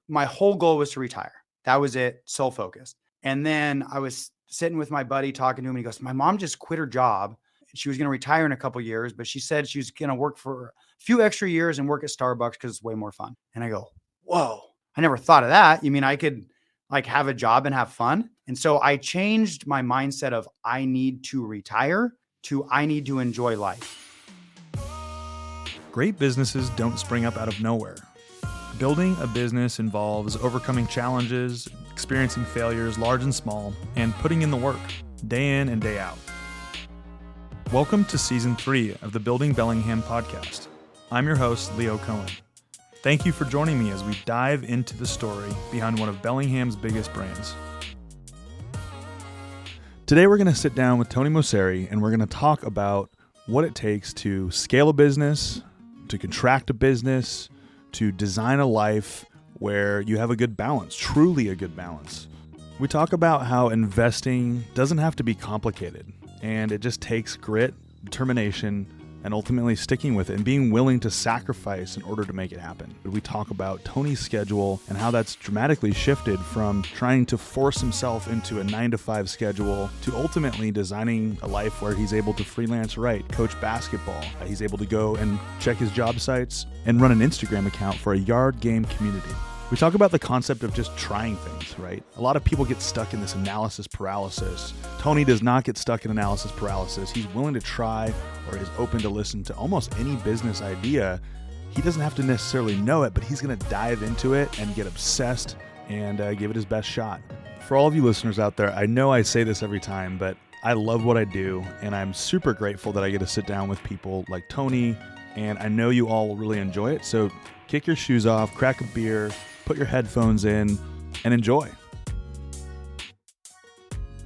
my whole goal was to retire. That was it, sole focused. And then I was sitting with my buddy talking to him, and he goes, my mom just quit her job. She was going to retire in a couple of years, but she said she was going to work for a few extra years and work at Starbucks because it's way more fun. And I go, whoa, I never thought of that. You mean I could like have a job and have fun? And so I changed my mindset of I need to retire to I need to enjoy life. Great businesses don't spring up out of nowhere. Building a business involves overcoming challenges, experiencing failures, large and small, and putting in the work, day in and day out. Welcome to Season 3 of the Building Bellingham podcast. I'm your host, Leo Cohen. Thank you for joining me as we dive into the story behind one of Bellingham's biggest brands. Today we're going to sit down with Tony Moceri and we're going to talk about what it takes to scale a business, to contract a business, to design a life where you have a good balance, truly a good balance. We talk about how investing doesn't have to be complicated, and it just takes grit, determination, and ultimately sticking with it and being willing to sacrifice in order to make it happen. We talk about Tony's schedule and how that's dramatically shifted from trying to force himself into a 9-to-5 schedule to ultimately designing a life where he's able to freelance write, coach basketball. He's able to go and check his job sites and run an Instagram account for a yard game community. We talk about the concept of just trying things, right? A lot of people get stuck in this analysis paralysis. Tony does not get stuck in analysis paralysis. He's willing to try or is open to listen to almost any business idea. He doesn't have to necessarily know it, but he's going to dive into it and get obsessed and give it his best shot. For all of you listeners out there, I know I say this every time, but I love what I do, and I'm super grateful that I get to sit down with people like Tony, and I know you all will really enjoy it. So kick your shoes off, crack a beer, put your headphones in, and enjoy.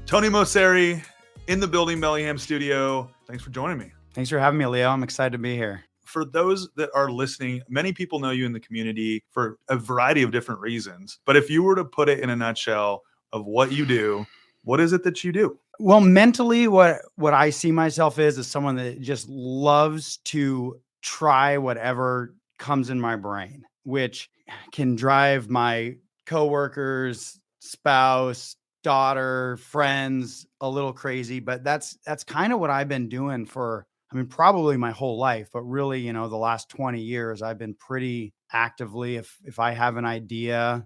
Tony Moceri in the Building Bellingham studio. Thanks for joining me. Thanks for having me, Leo. I'm excited to be here. For those that are listening, many people know you in the community for a variety of different reasons. But if you were to put it in a nutshell of what you do, what is it that you do? Well, mentally, what I see myself is someone that just loves to try whatever comes in my brain, which can drive my coworkers, spouse, daughter, friends a little crazy. But that's kind of what I've been doing for, probably my whole life, but really, the last 20 years, I've been pretty actively, if I have an idea,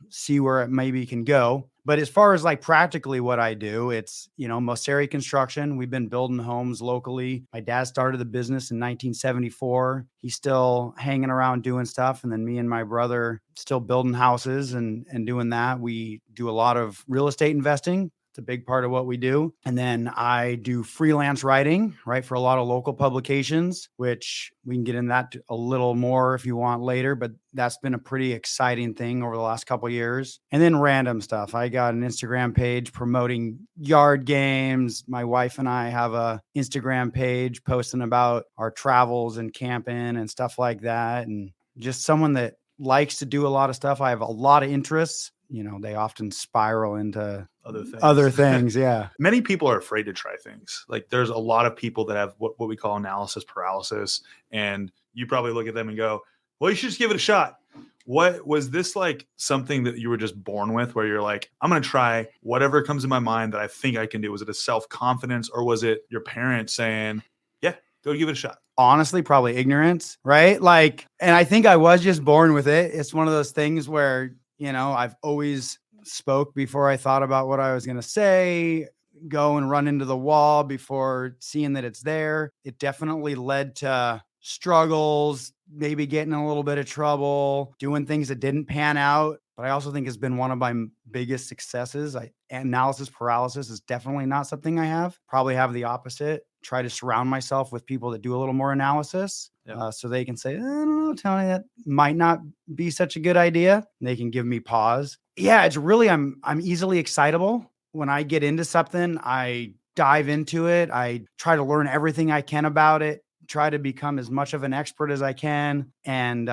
see where it maybe can go. But as far as like practically what I do, it's, Moceri construction. We've been building homes locally. My dad started the business in 1974. He's still hanging around doing stuff. And then me and my brother still building houses and doing that. We do a lot of real estate investing. It's a big part of what we do. And then I do freelance writing, right, for a lot of local publications, which we can get into that a little more if you want later, but that's been a pretty exciting thing over the last couple of years. And then random stuff. I got an Instagram page promoting yard games. My wife and I have a Instagram page posting about our travels and camping and stuff like that. And just someone that likes to do a lot of stuff. I have a lot of interests. They often spiral into other things. Yeah. Many people are afraid to try things. Like there's a lot of people that have what we call analysis paralysis. And you probably look at them and go, well, you should just give it a shot. What was this like something that you were just born with where you're like, I'm going to try whatever comes in my mind that I think I can do? Was it a self-confidence or was it your parents saying, yeah, go give it a shot? Honestly, probably ignorance, right? And I think I was just born with it. It's one of those things where, I've always spoke before I thought about what I was going to say, go and run into the wall before seeing that it's there. It definitely led to struggles, maybe getting in a little bit of trouble, doing things that didn't pan out. But I also think it's been one of my biggest successes. Analysis paralysis is definitely not something I have. Probably have the opposite. Try to surround myself with people that do a little more analysis. Yep. So they can say, I don't know, Tony, that might not be such a good idea. And they can give me pause. Yeah, it's really, I'm easily excitable. When I get into something, I dive into it. I try to learn everything I can about it, try to become as much of an expert as I can and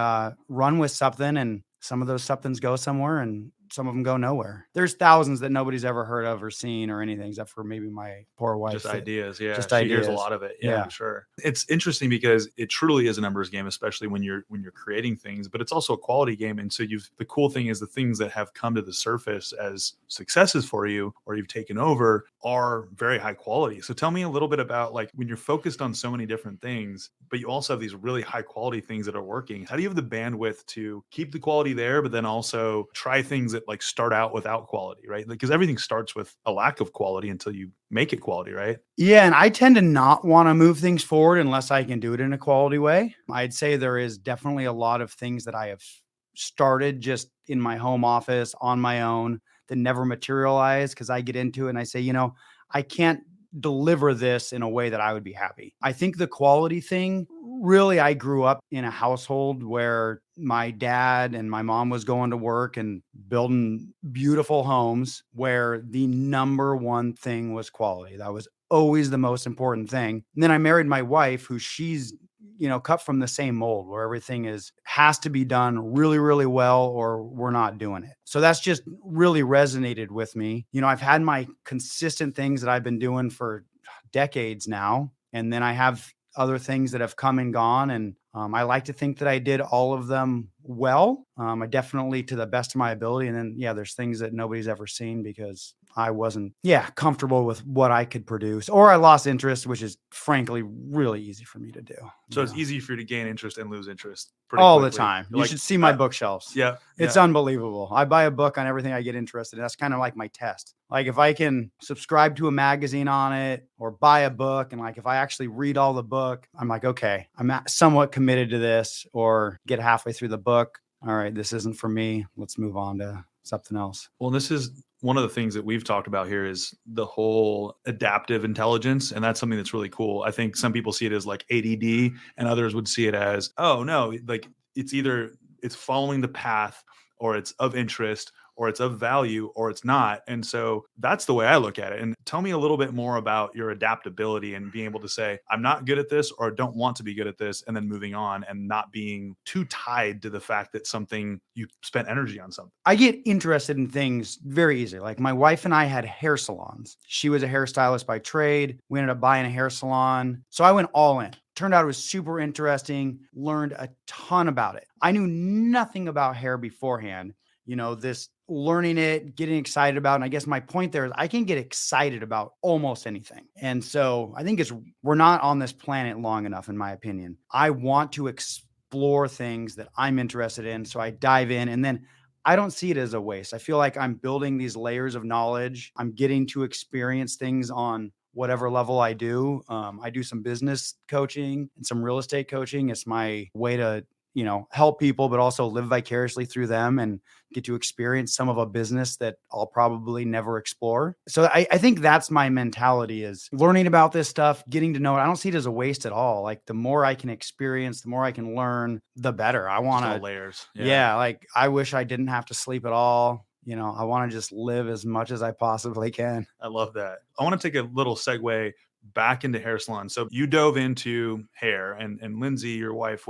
run with something. And some of those somethings go somewhere and some of them go nowhere. There's thousands that nobody's ever heard of or seen or anything, except for maybe my poor wife. Just ideas. Yeah. Just She hears a ideas. lot of it. Yeah, Yeah. for sure. It's interesting because it truly is a numbers game, especially when you're creating things, but it's also a quality game. And so the cool thing is the things that have come to the surface as successes for you or you've taken over are very high quality. So tell me a little bit about like when you're focused on so many different things, but you also have these really high quality things that are working. How do you have the bandwidth to keep the quality there, but then also try things that like start out without quality, right? Because everything starts with a lack of quality until you make it quality, right? Yeah. And I tend to not want to move things forward unless I can do it in a quality way. I'd say there is definitely a lot of things that I have started just in my home office on my own that never materialize because I get into it and I say, I can't deliver this in a way that I would be happy. I think the quality thing, really, I grew up in a household where my dad and my mom was going to work and building beautiful homes where the number one thing was quality. That was always the most important thing. And then I married my wife, who she's cut from the same mold where everything has to be done really, really well or we're not doing it. So that's just really resonated with me. I've had my consistent things that I've been doing for decades now. And then I have other things that have come and gone. And I like to think that I did all of them well. I definitely to the best of my ability. And then, there's things that nobody's ever seen because I wasn't, comfortable with what I could produce, or I lost interest, which is frankly really easy for me to do. So it's easy for you to gain interest and lose interest all quickly. The time. You should see my bookshelves. Yeah. It's unbelievable. I buy a book on everything I get interested in. That's kind of like my test. Like if I can subscribe to a magazine on it or buy a book, and like if I actually read all the book, I'm like, okay, I'm somewhat committed to this, or get halfway through the book. All right, this isn't for me. Let's move on to something else. Well, this is one of the things that we've talked about here is the whole adaptive intelligence. And that's something that's really cool. I think some people see it as like ADD and others would see it as, oh no, like it's following the path or it's of interest or it's of value or it's not. And so that's the way I look at it. And tell me a little bit more about your adaptability and being able to say, I'm not good at this or don't want to be good at this, and then moving on and not being too tied to the fact that something you spent energy on something. I get interested in things very easily. Like my wife and I had hair salons. She was a hairstylist by trade. We ended up buying a hair salon. So I went all in. Turned out it was super interesting, learned a ton about it. I knew nothing about hair beforehand. This learning it, getting excited about. And I guess my point there is I can get excited about almost anything. And so I think we're not on this planet long enough, in my opinion. I want to explore things that I'm interested in. So I dive in, and then I don't see it as a waste. I feel like I'm building these layers of knowledge. I'm getting to experience things on whatever level I do. I do some business coaching and some real estate coaching. It's my way to help people, but also live vicariously through them and get to experience some of a business that I'll probably never explore. So I think that's my mentality, is learning about this stuff, getting to know it. I don't see it as a waste at all. Like the more I can experience, the more I can learn, the better. I want to layers. Yeah. Like I wish I didn't have to sleep at all. I want to just live as much as I possibly can. I love that. I want to take a little segue back into hair salon. So you dove into hair, and Lindsay, your wife,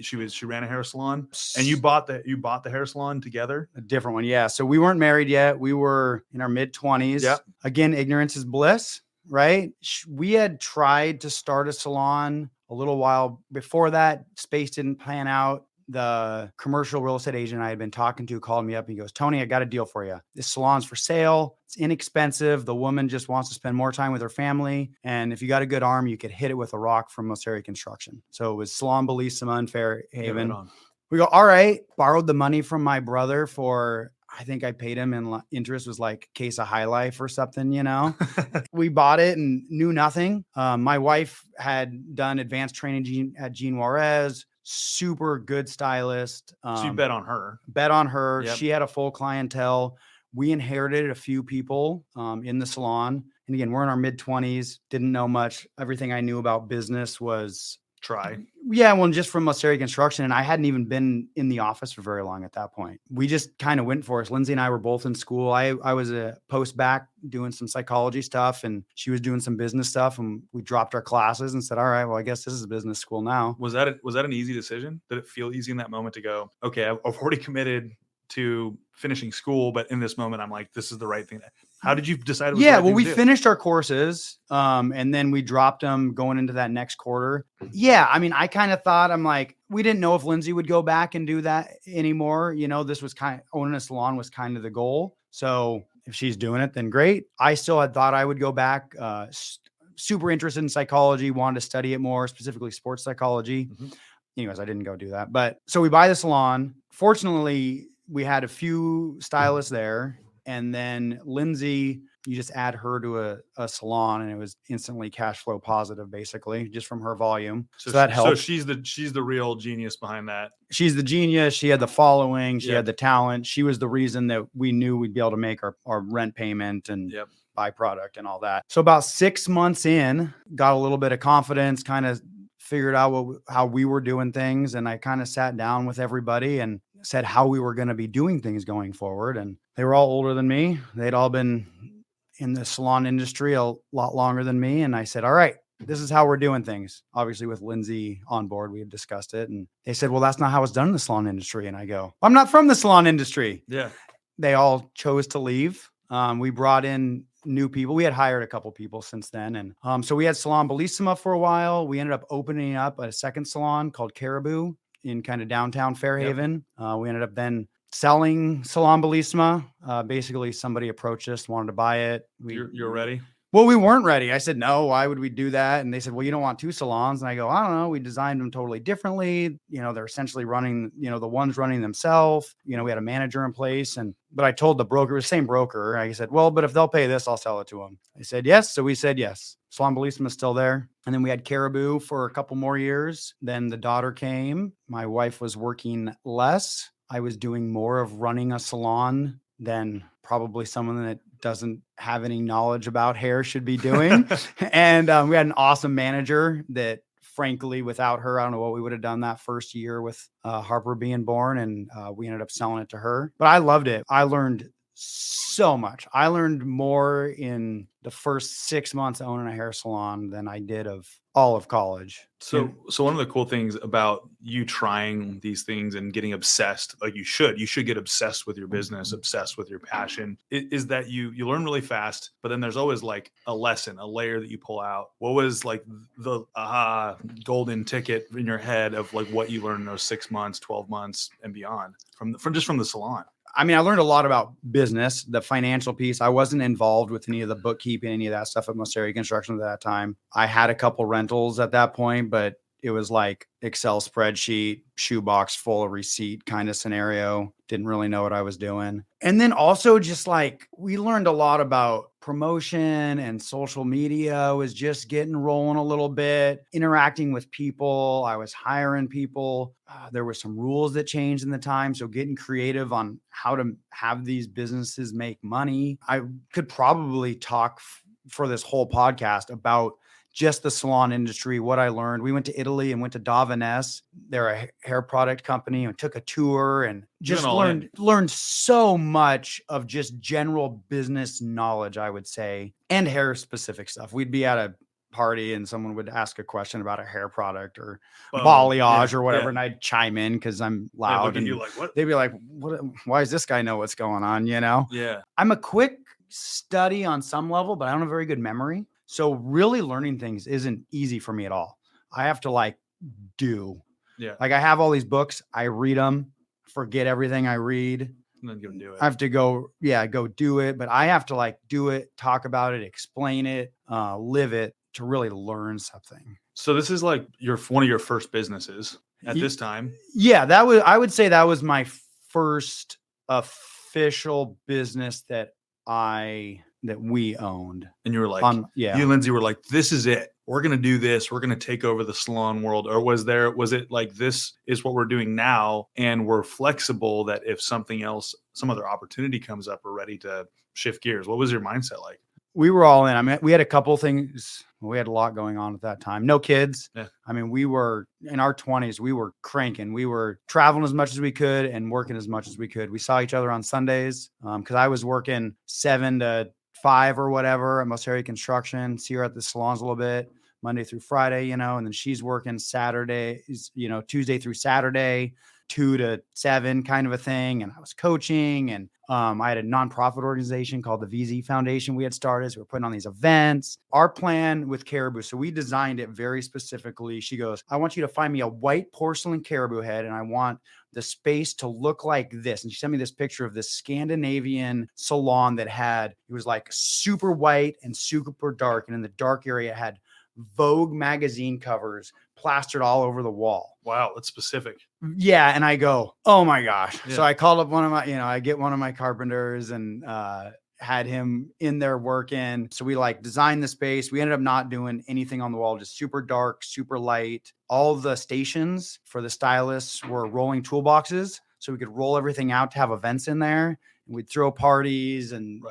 she ran a hair salon, and you bought the hair salon together. A different one. Yeah. So we weren't married yet. We were in our mid-20s. Yeah. Again, ignorance is bliss, right? We had tried to start a salon a little while before that. Space didn't pan out. The commercial real estate agent I had been talking to called me up and he goes, Tony, I got a deal for you. This salon's for sale. It's inexpensive. The woman just wants to spend more time with her family. And if you got a good arm, you could hit it with a rock from Moceri Construction. So it was Salon Bellissima in Fairhaven. Yeah, right on. We go, all right, borrowed the money from my brother for, I think I paid him in interest was like a case of High Life or something, We bought it and knew nothing. My wife had done advanced training at Jean Juarez. Super good stylist. So you bet on her. Yep. She had a full clientele. We inherited a few people in the salon. And again, we're in our mid-20s, didn't know much. Everything I knew about business was try. Yeah, well, just from Moceri Construction. And I hadn't even been in the office for very long at that point. We just kind of went for it. Lindsay and I were both in school. I was a post-bac doing some psychology stuff, and she was doing some business stuff. And we dropped our classes and said, all right, well, I guess this is a business school now. Was that an easy decision? Did it feel easy in that moment to go, okay, I've already committed to finishing school, but in this moment, I'm like, this is the right thing. How did you decide it was Yeah, the right well, thing we to do? finished our courses, and then we dropped them going into that next quarter. Yeah, I mean, I kind of thought, I'm like, we didn't know if Lindsay would go back and do that anymore. This was owning a salon was kind of the goal. So if she's doing it, then great. I still had thought I would go back. Super interested in psychology, wanted to study it more, specifically sports psychology. Anyways, I didn't go do that. But so we buy the salon. Fortunately, we had a few stylists there. And then Lindsay, you just add her to a salon and it was instantly cash flow positive, basically, just from her volume. So that helped. So she's the real genius behind that. She's the genius. She had the following. She Yep. had the talent. She was the reason that we knew we'd be able to make our rent payment and Yep. buy product and all that. So about 6 months in, got a little bit of confidence, kind of figured out how we were doing things. And I kind of sat down with everybody and said how we were going to be doing things going forward. And they were all older than me. They'd all been in the salon industry a lot longer than me. And I said, all right, this is how we're doing things. Obviously with Lindsay on board, we had discussed it. And they said, well, that's not how it's done in the salon industry. And I go, I'm not from the salon industry. Yeah. They all chose to leave. We brought in new people. We had hired a couple people since then. And so we had Salon Bellissima for a while. We ended up opening up a second salon called Caribou in kind of downtown Fairhaven. We ended up then selling Salon Bellissima. Basically, somebody approached us, wanted to buy it. You're ready? Well, we weren't ready. I said, no, why would we do that? And they said, well, you don't want two salons. And I go, I don't know. We designed them totally differently. They're essentially running, the ones running themselves. We had a manager in place. But I told the broker, it was the same broker. I said, well, but if they'll pay this, I'll sell it to them. They said, yes. So we said, yes. Salon Bellissima is still there. And then we had Caribou for a couple more years. Then the daughter came. My wife was working less. I was doing more of running a salon than probably someone that doesn't have any knowledge about hair should be doing. And we had an awesome manager that, frankly, without her, I don't know what we would have done that first year with Harper being born. And we ended up selling it to her. But I loved it. I learned so much. I learned more in the first 6 months owning a hair salon than I did of all of college. So one of the cool things about you trying these things and getting obsessed, like you should get obsessed with your business, obsessed with your passion, is that you learn really fast, but then there's always like a lesson, a layer that you pull out. What was like the golden ticket in your head of like what you learned in those 6 months, 12 months and beyond from the salon? I mean, I learned a lot about business, the financial piece. I wasn't involved with any of the bookkeeping, any of that stuff at Moceri Construction at that time. I had a couple rentals at that point, but it was like Excel spreadsheet, shoebox full of receipt kind of scenario. Didn't really know what I was doing. And then also just like we learned a lot about promotion and social media was just getting rolling a little bit, interacting with people. I was hiring people. There were some rules that changed in the time. So getting creative on how to have these businesses make money. I could probably talk for this whole podcast about just the salon industry, what I learned. We went to Italy and went to Davanese. They're a hair product company, and took a tour and just learned so much of just general business knowledge, I would say, and hair specific stuff. We'd be at a party and someone would ask a question about a hair product or balayage or whatever. And I'd chime in because I'm loud. And they'd be like, what, why does this guy know what's going on? Yeah. I'm a quick study on some level, but I don't have a very good memory. So really learning things isn't easy for me at all. I have to do. Yeah. Like I have all these books, I read them, forget everything I read. And then go do it. I have to go do it. But I have to do it, talk about it, explain it, live it to really learn something. So this is like one of your first businesses at this time. Yeah, I would say that was my first official business that we owned. And you were like, you and Lindsay were like, this is it. We're going to do this. We're going to take over the salon world. Or was it like, this is what we're doing now, and we're flexible that if something else, some other opportunity comes up, we're ready to shift gears? What was your mindset like? We were all in. I mean, we had a couple things. We had a lot going on at that time. No kids. Yeah. I mean, we were in our 20s. We were cranking. We were traveling as much as we could and working as much as we could. We saw each other on Sundays because I was working 7 to 5 or whatever at Moceri Construction. See her at the salons a little bit, Monday through Friday, and then she's working Saturdays, Tuesday through Saturday, 2 to 7 kind of a thing. And I was coaching, and I had a nonprofit organization called the VZ Foundation we had started. So we're putting on these events. Our plan with caribou, so we designed it very specifically. She goes, I want you to find me a white porcelain caribou head, and I want the space to look like this. And she sent me this picture of this Scandinavian salon that it was like super white and super dark. And in the dark area, it had Vogue magazine covers plastered all over the wall. Wow, that's specific. Yeah. And I go, oh my gosh. Yeah. So I called up I get one of my carpenters and had him in there working. So we designed the space. We ended up not doing anything on the wall, just super dark, super light. All the stations for the stylists were rolling toolboxes, so we could roll everything out to have events in there. And we'd throw parties and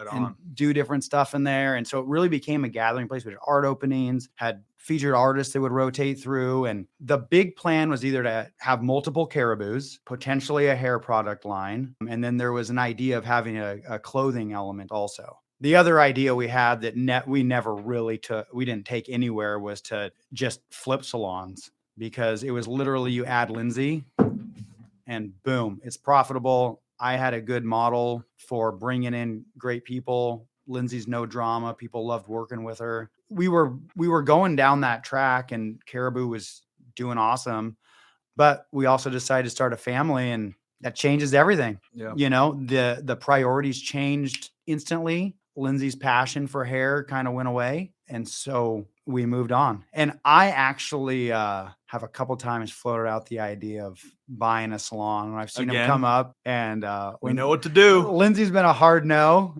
do different stuff in there. And so it really became a gathering place. We had art openings, had featured artists that would rotate through. And the big plan was either to have multiple caribous, potentially a hair product line. And then there was an idea of having a clothing element also. The other idea we had that we never really we didn't take anywhere, was to just flip salons, because it was literally you add Lindsay and boom, it's profitable. I had a good model for bringing in great people. Lindsay's no drama. People loved working with her. We were going down that track, and caribou was doing awesome. But we also decided to start a family, and that changes everything. Yeah. The priorities changed instantly. Lindsay's passion for hair kind of went away. And so we moved on. And I actually have a couple times floated out the idea of buying a salon. When I've seen them come up, and we know what to do. Lindsay's been a hard no.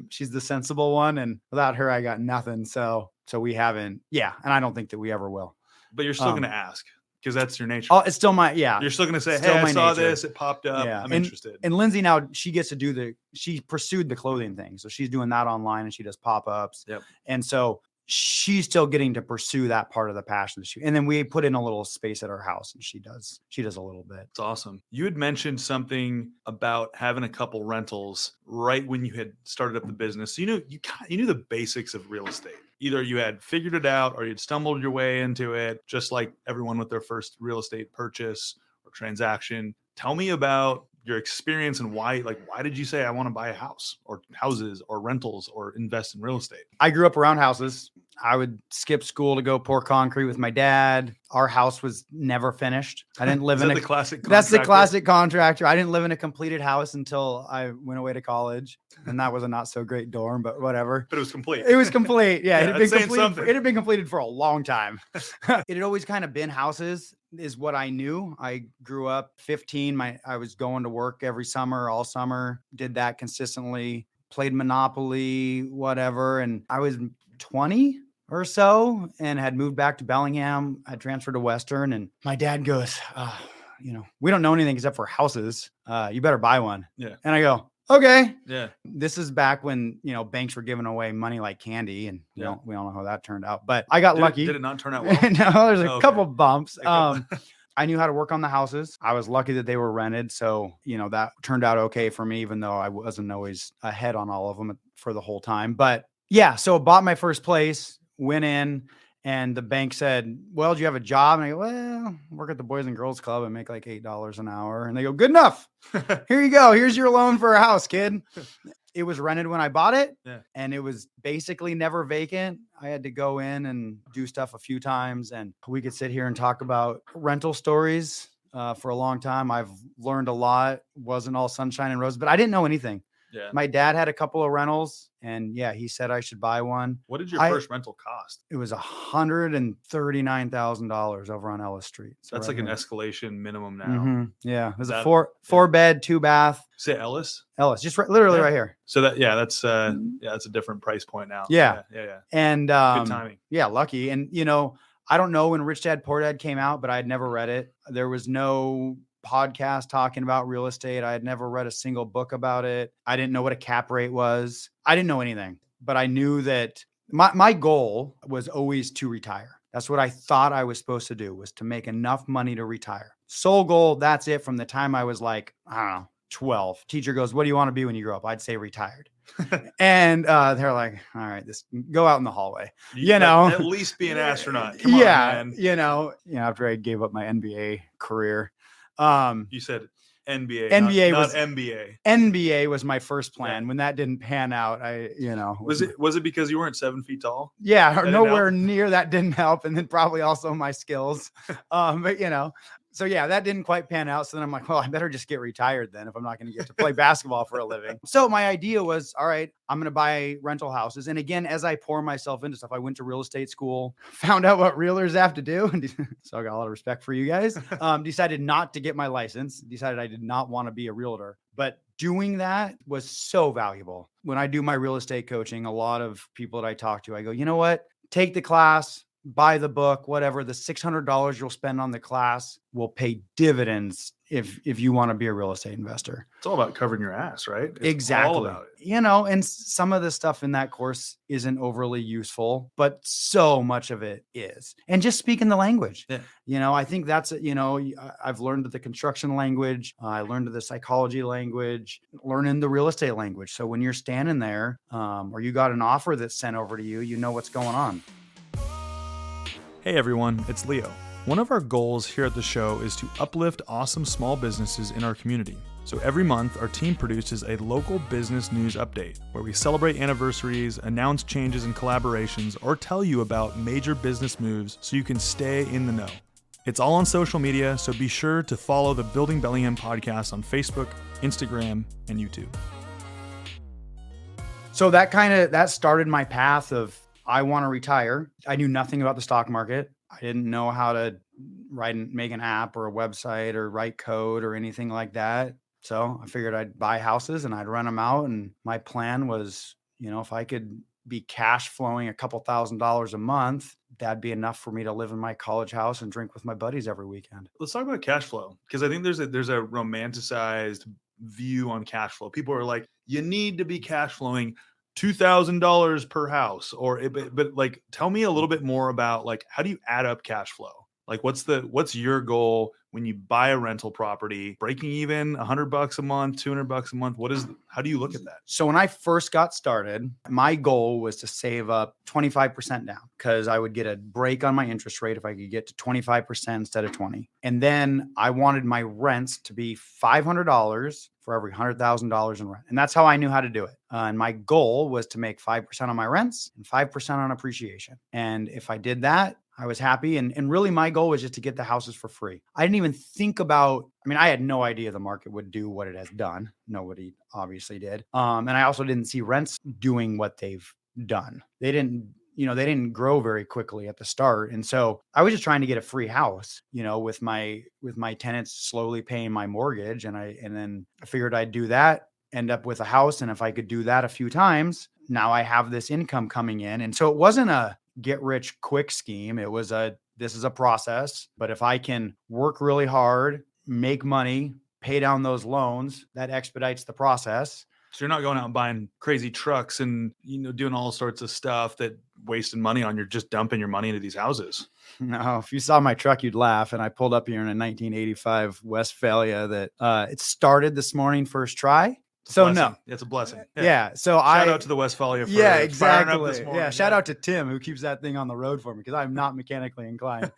She's the sensible one. And without her, I got nothing. So we haven't. Yeah. And I don't think that we ever will. But you're still going to ask, because that's your nature. Oh, it's still you're still going to say, hey, I saw this, it popped up. Yeah. I'm interested. And Lindsay now, she gets to she pursued the clothing thing. So she's doing that online, and she does pop-ups. Yep. And so she's still getting to pursue that part of the passion. And then we put in a little space at our house, and she does a little bit. It's awesome. You had mentioned something about having a couple rentals right when you had started up the business. So you knew the basics of real estate. Either you had figured it out, or you'd stumbled your way into it, just like everyone with their first real estate purchase or transaction. Tell me about your experience, and why did you say, I want to buy a house, or houses, or rentals, or invest in real estate? I grew up around houses. I would skip school to go pour concrete with my dad. Our house was never finished. I didn't live in the classic contractor? That's the classic contractor. I didn't live in a completed house until I went away to college. And that was a not so great dorm, but whatever. But it was complete. It was complete. Yeah, it had been completed for a long time. It had always kind of been houses, is what I knew. I grew up 15. I was going to work every summer, all summer, did that consistently, played Monopoly, whatever. And I was 20 or so and had moved back to Bellingham. I transferred to Western, and my dad goes, we don't know anything except for houses. You better buy one. Yeah. And I go, okay. Yeah. This is back when, banks were giving away money like candy, and we all know how that turned out, but I got lucky. Did it not turn out well? No, there's a couple bumps. I knew how to work on the houses. I was lucky that they were rented. So, that turned out okay for me, even though I wasn't always ahead on all of them for the whole time. But yeah, so I bought my first place, went in, and the bank said, well, do you have a job? And I go, well, work at the Boys and Girls Club and make like $8 an hour. And they go, good enough. Here you go. Here's your loan for a house, kid. It was rented when I bought it. Yeah. And it was basically never vacant. I had to go in and do stuff a few times. And we could sit here and talk about rental stories for a long time. I've learned a lot. Wasn't all sunshine and roses, but I didn't know anything. Yeah. My dad had a couple of rentals, and he said I should buy one. What did your first rental cost? It was $139,000 over on Ellis Street. So that's like an escalation minimum now. Mm-hmm. Yeah. It was a four bed, 2 bath. Say Ellis, just literally right here. So that's a different price point now. Yeah. And good timing. Yeah. Lucky. And I don't know when Rich Dad Poor Dad came out, but I had never read it. There was no podcast talking about real estate. I had never read a single book about it. I didn't know what a cap rate was. I didn't know anything, but I knew that my goal was always to retire. That's what I thought I was supposed to do, was to make enough money to retire. Sole goal. That's it. From the time I was like, I don't know, 12. Teacher goes, what do you want to be when you grow up? I'd say retired. And they're like, all right, go out in the hallway, at least be an astronaut. Come on, man. After I gave up my NBA career. You said NBA, NBA not was MBA. NBA was my first plan. Yeah. When that didn't pan out, Was it because you weren't 7 feet tall? Yeah, That nowhere didn't help? near that didn't help. And then probably also my skills. But so yeah, that didn't quite pan out. So then I'm like, well, I better just get retired then if I'm not going to get to play basketball for a living. So my idea was, all right, I'm going to buy rental houses. And again, as I pour myself into stuff, I went to real estate school, found out what realtors have to do. So I got a lot of respect for you guys. Decided not to get my license, decided I did not want to be a realtor. But doing that was so valuable. When I do my real estate coaching, a lot of people that I talk to, I go, you know what? Take the class, buy the book, whatever. The $600 you'll spend on the class will pay dividends if you want to be a real estate investor. It's all about covering your ass, right? It's Exactly. all about it. And some of the stuff in that course isn't overly useful, but so much of it is. And just speaking the language. Yeah. I think that's, I've learned the construction language. I learned the psychology language, learning the real estate language. So when you're standing there, or you got an offer that's sent over to you, you know what's going on. Hey everyone, it's Leo. One of our goals here at the show is to uplift awesome small businesses in our community. So every month, our team produces a local business news update where we celebrate anniversaries, announce changes and collaborations, or tell you about major business moves so you can stay in the know. It's all on social media, so be sure to follow the Building Bellingham podcast on Facebook, Instagram, and YouTube. So that started my path of I want to retire. I knew nothing about the stock market. I didn't know how to make an app or a website or write code or anything like that. So I figured I'd buy houses and I'd rent them out. And my plan was, if I could be cash flowing a couple $1,000s a month, that'd be enough for me to live in my college house and drink with my buddies every weekend. Let's talk about cash flow, because I think there's a romanticized view on cash flow. People are like, you need to be cash flowing $2,000 per house, but like, tell me a little bit more about like, how do you add up cash flow? Like, what's your goal when you buy a rental property? Breaking even $100 a month, $200 a month. How do you look at that? So when I first got started, my goal was to save up 25% down because I would get a break on my interest rate if I could get to 25% instead of 20. And then I wanted my rents to be $500 for every $100,000 in rent. And that's how I knew how to do it. And my goal was to make 5% on my rents and 5% on appreciation. And if I did that, I was happy. And really my goal was just to get the houses for free. I didn't even think about, I had no idea the market would do what it has done. Nobody obviously did. And I also didn't see rents doing what they've done. They didn't grow very quickly at the start. And so I was just trying to get a free house, with my tenants slowly paying my mortgage. And then I figured I'd do that, end up with a house. And if I could do that a few times, now I have this income coming in. And so it wasn't a get rich quick scheme. It was this is a process, but if I can work really hard, make money, pay down those loans, that expedites the process. So you're not going out and buying crazy trucks and, doing all sorts of stuff that wasting money on. You're just dumping your money into these houses. No, if you saw my truck, you'd laugh. And I pulled up here in a 1985 Westphalia that it started this morning, first try. So no, it's a blessing. Yeah. So shout out to the Westphalia for exactly. firing up this morning. Yeah. Shout out to Tim who keeps that thing on the road for me because I'm not mechanically inclined.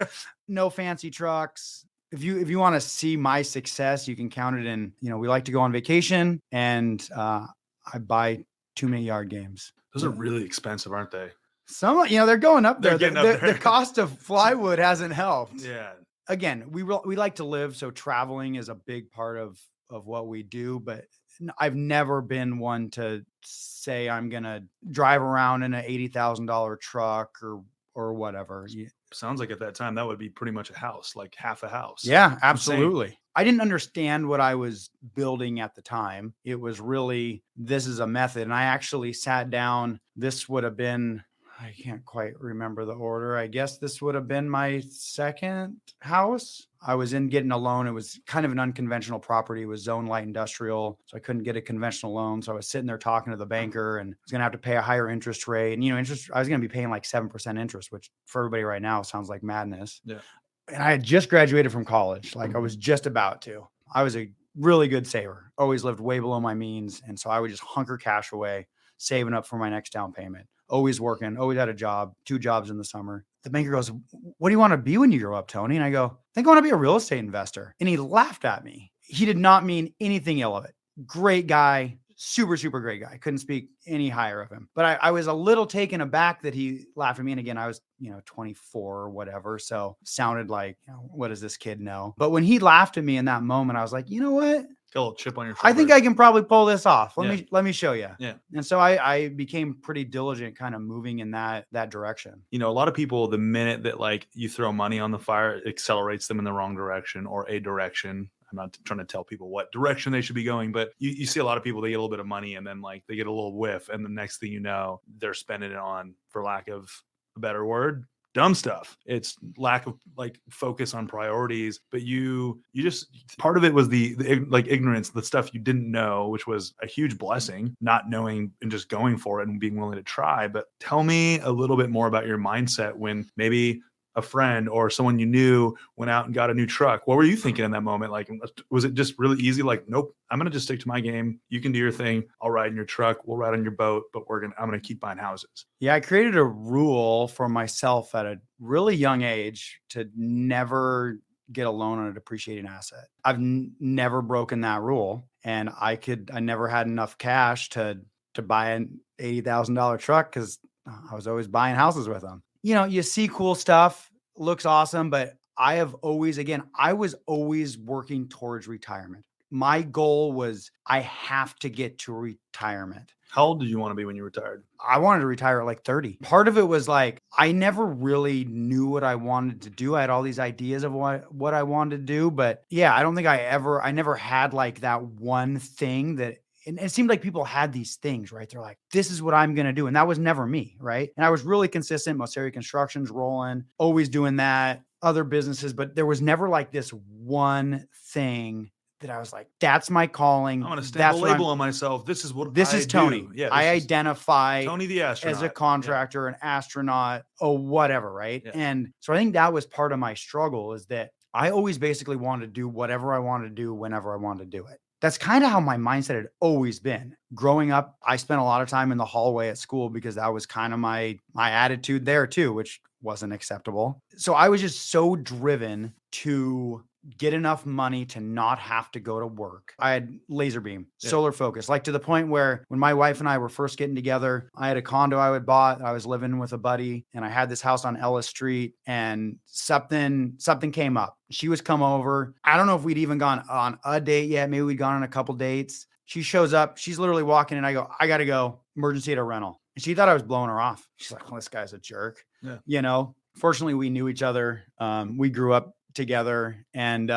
No fancy trucks. If you want to see my success, you can count it in, we like to go on vacation and I buy 2 minute yard games. Those are really expensive, aren't they? Some, they're going up there. They're getting up there. The cost of plywood hasn't helped. Yeah. Again, we like to live. So traveling is a big part of what we do, but I've never been one to say I'm going to drive around in an $80,000 truck or whatever. Sounds like at that time, that would be pretty much a house, like half a house. Yeah, absolutely. Insane. I didn't understand what I was building at the time. It was really, this is a method. And I actually sat down. This would have been, I can't quite remember the order. I guess this would have been my second house. I was getting a loan. It was kind of an unconventional property. It was zone light industrial. So I couldn't get a conventional loan. So I was sitting there talking to the banker and I was going to have to pay a higher interest rate. And, I was going to be paying like 7% interest, which for everybody right now sounds like madness. Yeah. And I had just graduated from college. Like I was just about to. I was a really good saver, always lived way below my means. And so I would just hunker cash away, saving up for my next down payment. always working, always had a job, 2 jobs in the summer. The banker goes, "What do you want to be when you grow up, Tony?" And I go, "I think I want to be a real estate investor." And he laughed at me. He did not mean anything ill of it. Great guy, super, super great guy. Couldn't speak any higher of him. But I was a little taken aback that he laughed at me. And again, I was, 24 or whatever. So sounded like, what does this kid know? But when he laughed at me in that moment, I was like, you know what? Got a little chip on your shoulder. I think I can probably pull this off. Let me show you. Yeah. And so I became pretty diligent kind of moving in that direction. A lot of people, the minute that like you throw money on the fire, it accelerates them in the wrong direction or a direction. I'm not trying to tell people what direction they should be going, but you see a lot of people, they get a little bit of money and then like they get a little whiff. And the next thing you know, they're spending it on, for lack of a better word, dumb stuff. It's lack of like focus on priorities, but you just, part of it was the like ignorance, the stuff you didn't know, which was a huge blessing, not knowing and just going for it and being willing to try. But tell me a little bit more about your mindset when maybe a friend or someone you knew went out and got a new truck. What were you thinking in that moment? Like, was it just really easy? Like, nope, I'm going to just stick to my game. You can do your thing. I'll ride in your truck. We'll ride on your boat, but I'm going to keep buying houses. Yeah. I created a rule for myself at a really young age to never get a loan on a depreciating asset. I've never broken that rule. And I never had enough cash to buy an $80,000 truck because I was always buying houses with them. You see cool stuff, looks awesome, but I was always working towards retirement. My goal was I have to get to retirement. How old did you want to be when you retired? I wanted to retire at like 30. Part of it was like, I never really knew what I wanted to do. I had all these ideas of what I wanted to do, but yeah, I don't think I never had like that one thing that. And it seemed like people had these things, right? They're like, this is what I'm going to do. And that was never me, right? And I was really consistent. Moceri Construction's rolling, always doing that, other businesses. But there was never like this one thing that I was like, that's my calling. I'm going to stamp a label on myself. This is Tony. Yeah, I identify Tony the astronaut as a contractor, an astronaut, whatever, right? Yeah. And so I think that was part of my struggle, is that I always basically wanted to do whatever I wanted to do whenever I wanted to do it. That's kind of how my mindset had always been. Growing up, I spent a lot of time in the hallway at school because that was kind of my attitude there too, which wasn't acceptable. So I was just so driven to get enough money to not have to go to work. I had laser beam, solar focus, like to the point where when my wife and I were first getting together, I had a condo I had bought. I was living with a buddy and I had this house on Ellis Street, and something came up. She was come over. I don't know if we'd even gone on a date yet. Maybe we'd gone on a couple dates. She shows up. She's literally walking and I go, I got to go. Emergency at a rental. And she thought I was blowing her off. She's like, well, this guy's a jerk. Yeah. Fortunately, we knew each other. We grew up together, and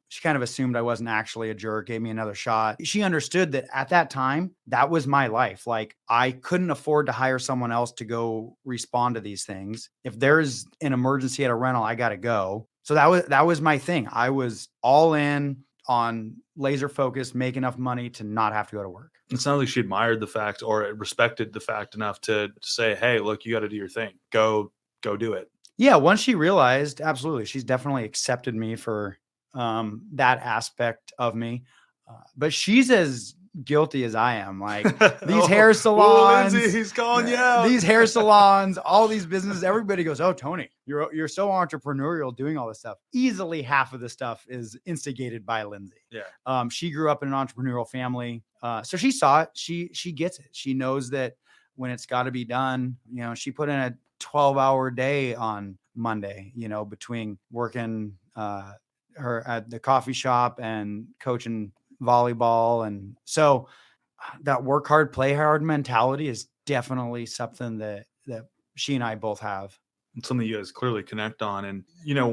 she kind of assumed I wasn't actually a jerk, gave me another shot. She understood that at that time, that was my life. Like, I couldn't afford to hire someone else to go respond to these things. If there's an emergency at a rental, I got to go. So that was my thing. I was all in on laser focus, make enough money to not have to go to work. It sounds like she admired the fact or respected the fact enough to say, hey, look, you got to do your thing. Go do it. Yeah. Once she realized, absolutely. She's definitely accepted me for that aspect of me. But she's as guilty as I am. Like these hair salons, Lindsay, he's calling you out. These hair salons, all these businesses, everybody goes, oh, Tony, you're so entrepreneurial doing all this stuff. Easily half of the stuff is instigated by Lindsay. Yeah. She grew up in an entrepreneurial family. So she saw it. She gets it. She knows that when it's got to be done, she put in a 12-hour day on Monday, between working her at the coffee shop and coaching volleyball. And so that work hard, play hard mentality is definitely something that she and I both have. It's something you guys clearly connect on. And,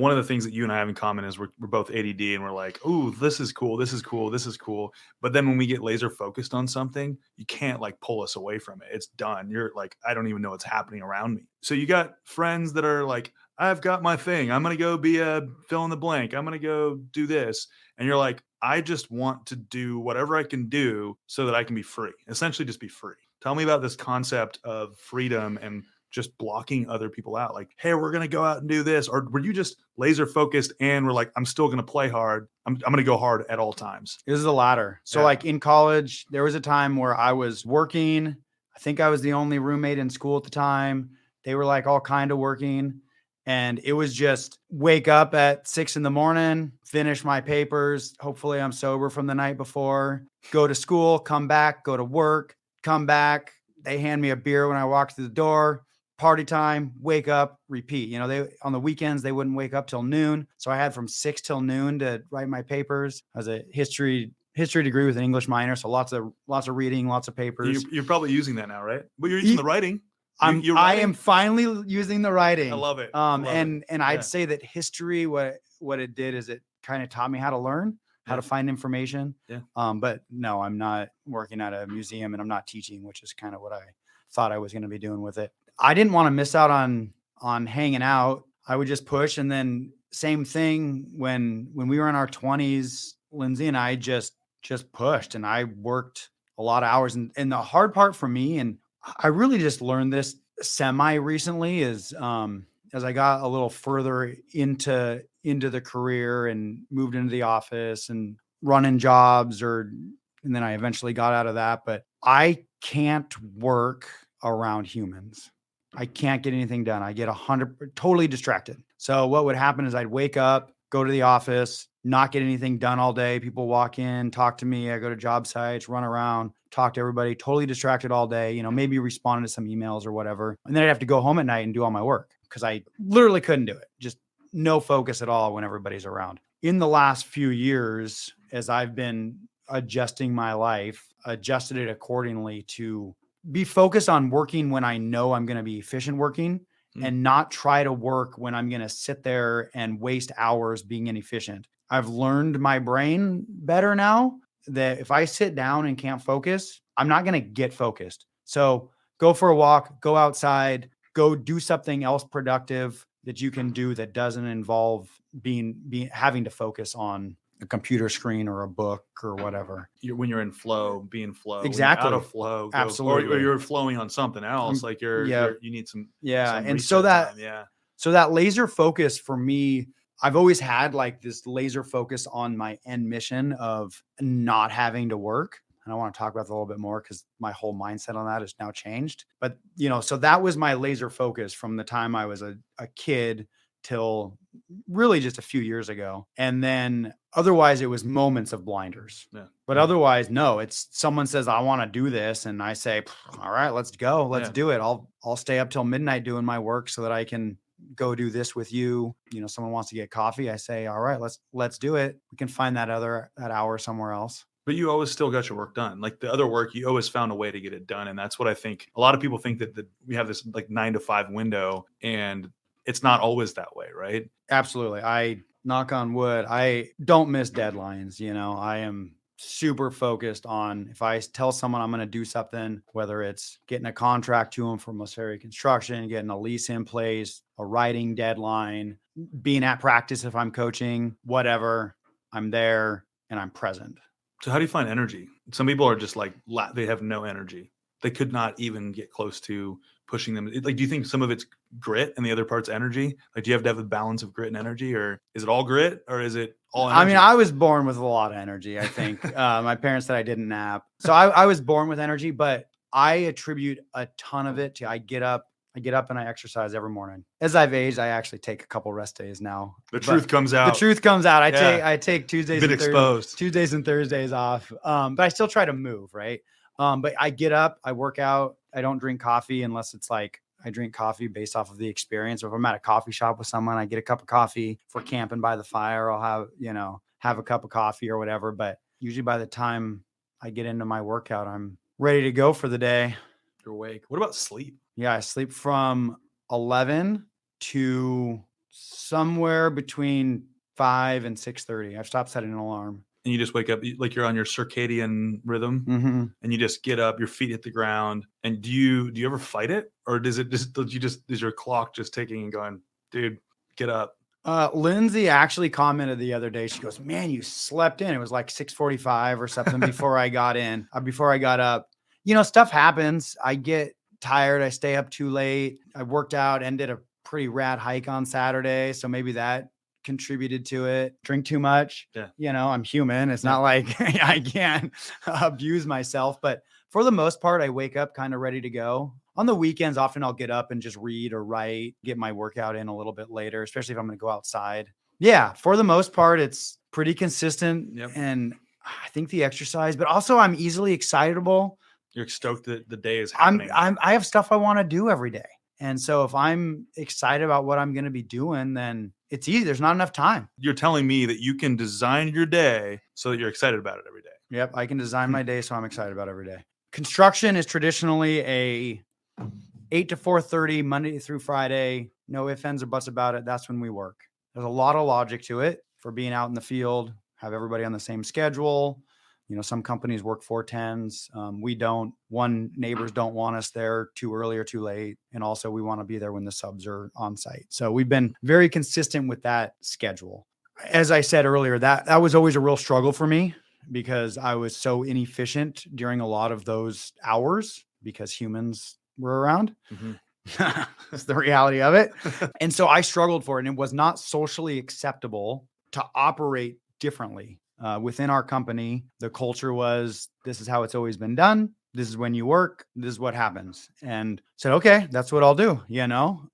one of the things that you and I have in common is we're both ADD, and we're like, ooh, this is cool. This is cool. This is cool. But then when we get laser focused on something, you can't like pull us away from it. It's done. You're like, I don't even know what's happening around me. So you got friends that are like, I've got my thing. I'm going to go be a fill in the blank. I'm going to go do this. And you're like, I just want to do whatever I can do so that I can be free. Essentially just be free. Tell me about this concept of freedom and just blocking other people out. Like, hey, we're going to go out and do this. Or were you just laser focused and we're like, I'm still going to play hard. I'm going to go hard at all times. It was the latter. So like in college, there was a time where I was working. I think I was the only roommate in school at the time. They were like all kind of working. And it was just wake up at 6 a.m, finish my papers. Hopefully I'm sober from the night before, go to school, come back, go to work, come back. They hand me a beer when I walk through the door, party time, wake up, repeat. They on the weekends, they wouldn't wake up till noon. So I had from 6 till noon to write my papers. I was a history degree with an English minor. So lots of reading, lots of papers. You're probably using that now, right? But you're using the writing. I am finally using the writing. I love it. And I'd say that history, what it did is it kind of taught me how to learn, how to find information. Yeah. But no, I'm not working at a museum and I'm not teaching, which is kind of what I thought I was going to be doing with it. I didn't want to miss out on hanging out. I would just push. And then same thing when we were in our 20s, Lindsay and I just pushed, and I worked a lot of hours. And the hard part for me, and I really just learned this semi recently, is as I got a little further into the career and moved into the office and running jobs, and then I eventually got out of that. But I can't work around humans. I can't get anything done. I get totally distracted. So what would happen is I'd wake up, go to the office, not get anything done all day. People walk in, talk to me. I go to job sites, run around, talk to everybody, totally distracted all day, maybe responding to some emails or whatever. And then I'd have to go home at night and do all my work because I literally couldn't do it. Just no focus at all when everybody's around. In the last few years, as I've been adjusting my life, adjusted it accordingly to be focused on working when I know I'm going to be efficient working, and not try to work when I'm going to sit there and waste hours being inefficient. I've learned my brain better now that if I sit down and can't focus, I'm not going to get focused. So go for a walk, go outside, go do something else productive that you can do that doesn't involve having to focus on a computer screen or a book or whatever. When you're in flow, be in flow. Exactly. When you're out of flow, absolutely. Or you're flowing on something else. Like you need some. And so that time. So that laser focus for me, I've always had like this laser focus on my end mission of not having to work. And I want to talk about that a little bit more because my whole mindset on that has now changed. But, so that was my laser focus from the time I was a kid till really just a few years ago. And then otherwise it was moments of blinders. Yeah. But otherwise, no, it's someone says, I want to do this. And I say, all right, let's go. Let's do it. I'll stay up till midnight doing my work so that I can go do this with you. Someone wants to get coffee. I say, all right, let's do it. We can find that hour somewhere else. But you always still got your work done. Like the other work, you always found a way to get it done. And that's what I think. A lot of people think that we have this like 9 to 5 window, and it's not always that way, right? Absolutely. I knock on wood. I don't miss deadlines. I am super focused on, if I tell someone I'm going to do something, whether it's getting a contract to them for Moceri construction, getting a lease in place, a writing deadline, being at practice if I'm coaching, whatever, I'm there and I'm present. So how do you find energy? Some people are just like, they have no energy. They could not even get close to pushing them. Like, do you think some of it's grit and the other part's energy? Like, do you have to have a balance of grit and energy, or is it all grit, or is it all energy? I mean, I was born with a lot of energy, I think. My parents said I didn't nap. So I was born with energy, but I attribute a ton of it to I get up and I exercise every morning. As I've aged, I actually take a couple rest days now. The truth comes out. The truth comes out. I take Tuesdays and Thursdays off. But I still try to move, right? But I get up, I work out. I don't drink coffee unless it's like I drink coffee based off of the experience. Or if I'm at a coffee shop with someone, I get a cup of coffee. If we're camping by the fire, I'll have a cup of coffee or whatever. But usually by the time I get into my workout, I'm ready to go for the day. You're awake. What about sleep? Yeah, I sleep from 11 to somewhere between 5 and 6:30. I've stopped setting an alarm. And you just wake up like you're on your circadian rhythm, and you just get up, your feet hit the ground. And do you ever fight it, or is your clock just ticking and going, dude, get up? Lindsay actually commented the other day. She goes, man, you slept in. It was like 6:45 or something before I got up. Stuff happens. I get tired. I stay up too late. I worked out and did a pretty rad hike on Saturday. So maybe that contributed to it. Drink too much. Yeah. I'm human. It's not like I can't abuse myself, but For the most part, I wake up kind of ready to go. On the weekends, often I'll get up and just read or write, get my workout in a little bit later, especially if I'm going to go outside. Yeah, for the most part, it's pretty consistent. Yep. And I think the exercise, but also I'm easily excitable. You're stoked that the day is happening. I have stuff I want to do every day. And so if I'm excited about what I'm going to be doing, then it's easy. There's not enough time. You're telling me that you can design your day so that you're excited about it every day. Yep. I can design my day so I'm excited about every day. Construction is traditionally a 8 to 4:30, Monday through Friday. No ifs, ands, or buts about it. That's when we work. There's a lot of logic to it for being out in the field, have everybody on the same schedule. Some companies work 410s. We don't. One, neighbors don't want us there too early or too late. And also we want to be there when the subs are on site. So we've been very consistent with that schedule. As I said earlier, that was always a real struggle for me because I was so inefficient during a lot of those hours because humans were around. That's the reality of it. And so I struggled for it. And it was not socially acceptable to operate differently. Within our company, the culture was, this is how it's always been done. This is when you work. This is what happens. And said, okay, that's what I'll do. It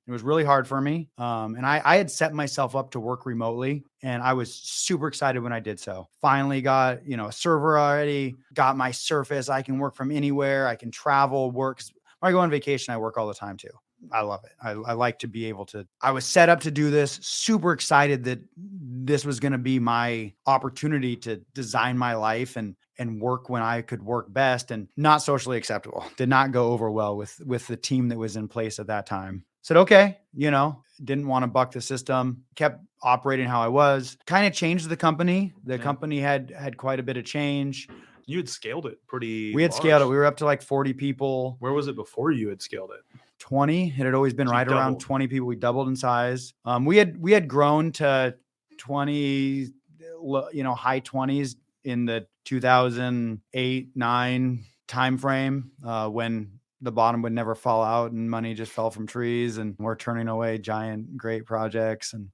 was really hard for me. And I had set myself up to work remotely and I was super excited when I did so. Finally got, a server already, got my Surface. I can work from anywhere. I can travel, work. When I go on vacation, I work all the time too. I love it. I like to be able to, I was set up to do this, super excited that this was going to be my opportunity to design my life and work when I could work best, and not socially acceptable. Did not go over well with the team that was in place at that time. Said, okay, didn't want to buck the system, kept operating how I was, kind of changed the company. The company had quite a bit of change. You had scaled it pretty. We had scaled it. We were up to like 40 people. Where was it before you had scaled it? 20. It had always been right around 20 people. We doubled in size. We had grown to 20, high 20s in the 2008-9 timeframe, when the bottom would never fall out and money just fell from trees, and we're turning away giant, great projects. And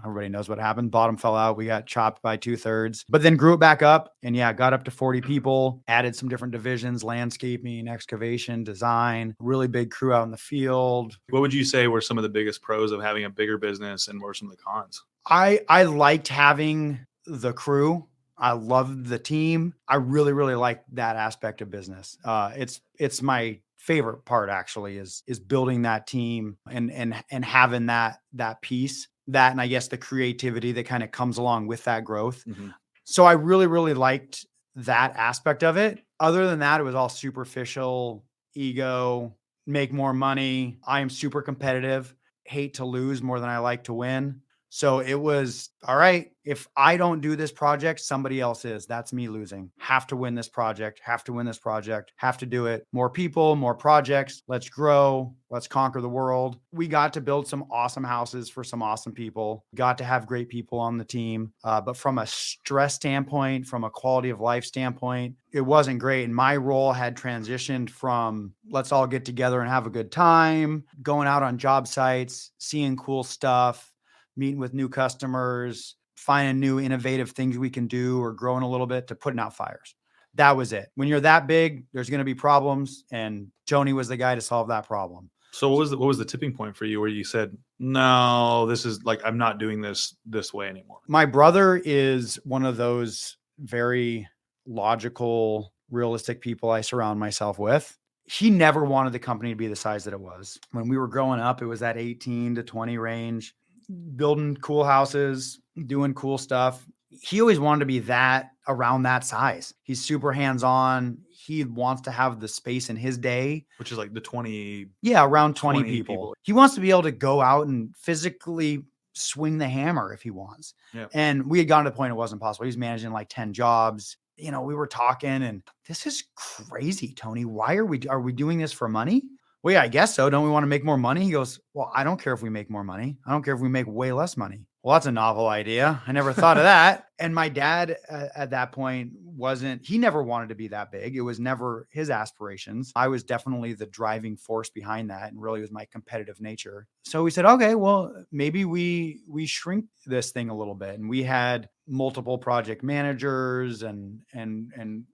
everybody knows what happened. Bottom fell out. We got chopped by 2/3, but then grew it back up and got up to 40 people, added some different divisions, landscaping, excavation, design, really big crew out in the field. What would you say were some of the biggest pros of having a bigger business, and what were some of the cons? I liked having the crew. I loved the team. I really, really liked that aspect of business. It's my favorite part actually is building that team and having that piece. That, and I guess the creativity that kind of comes along with that growth. So I really, really liked that aspect of it. Other than that, it was all superficial, ego, make more money. I am super competitive, hate to lose more than I like to win. So it was, all right, if I don't do this project, somebody else is. That's me losing. Have to win this project, have to win this project, have to do it. More people, more projects. Let's grow. Let's conquer the world. We got to build some awesome houses for some awesome people. Got to have great people on the team. But from a stress standpoint, from a quality of life standpoint, it wasn't great. And my role had transitioned from let's all get together and have a good time, going out on job sites, seeing cool stuff, meeting with new customers, finding new innovative things we can do or growing a little bit, to putting out fires. That was it. When you're that big, there's going to be problems. And Tony was the guy to solve that problem. So what was the tipping point for you where you said, no, this is like, I'm not doing this way anymore? My brother is one of those very logical, realistic people I surround myself with. He never wanted the company to be the size that it was. When we were growing up, it was that 18 to 20 range, building cool houses, doing cool stuff. He always wanted to be that around that size. He's super hands-on. He wants to have the space in his day, which is like the 20. Yeah, around 20 people. He wants to be able to go out and physically swing the hammer if he wants. Yeah. And we had gotten to the point it wasn't possible. He was managing like 10 jobs. We were talking and this is crazy, Tony. Why are we doing this for money? Well, yeah, I guess so. Don't we want to make more money? He goes, well, I don't care if we make more money. I don't care if we make way less money. Well, that's a novel idea. I never thought of that. And my dad at that point he never wanted to be that big. It was never his aspirations. I was definitely the driving force behind that, and really was my competitive nature. So we said, okay, well, maybe we shrink this thing a little bit. And we had multiple project managers, and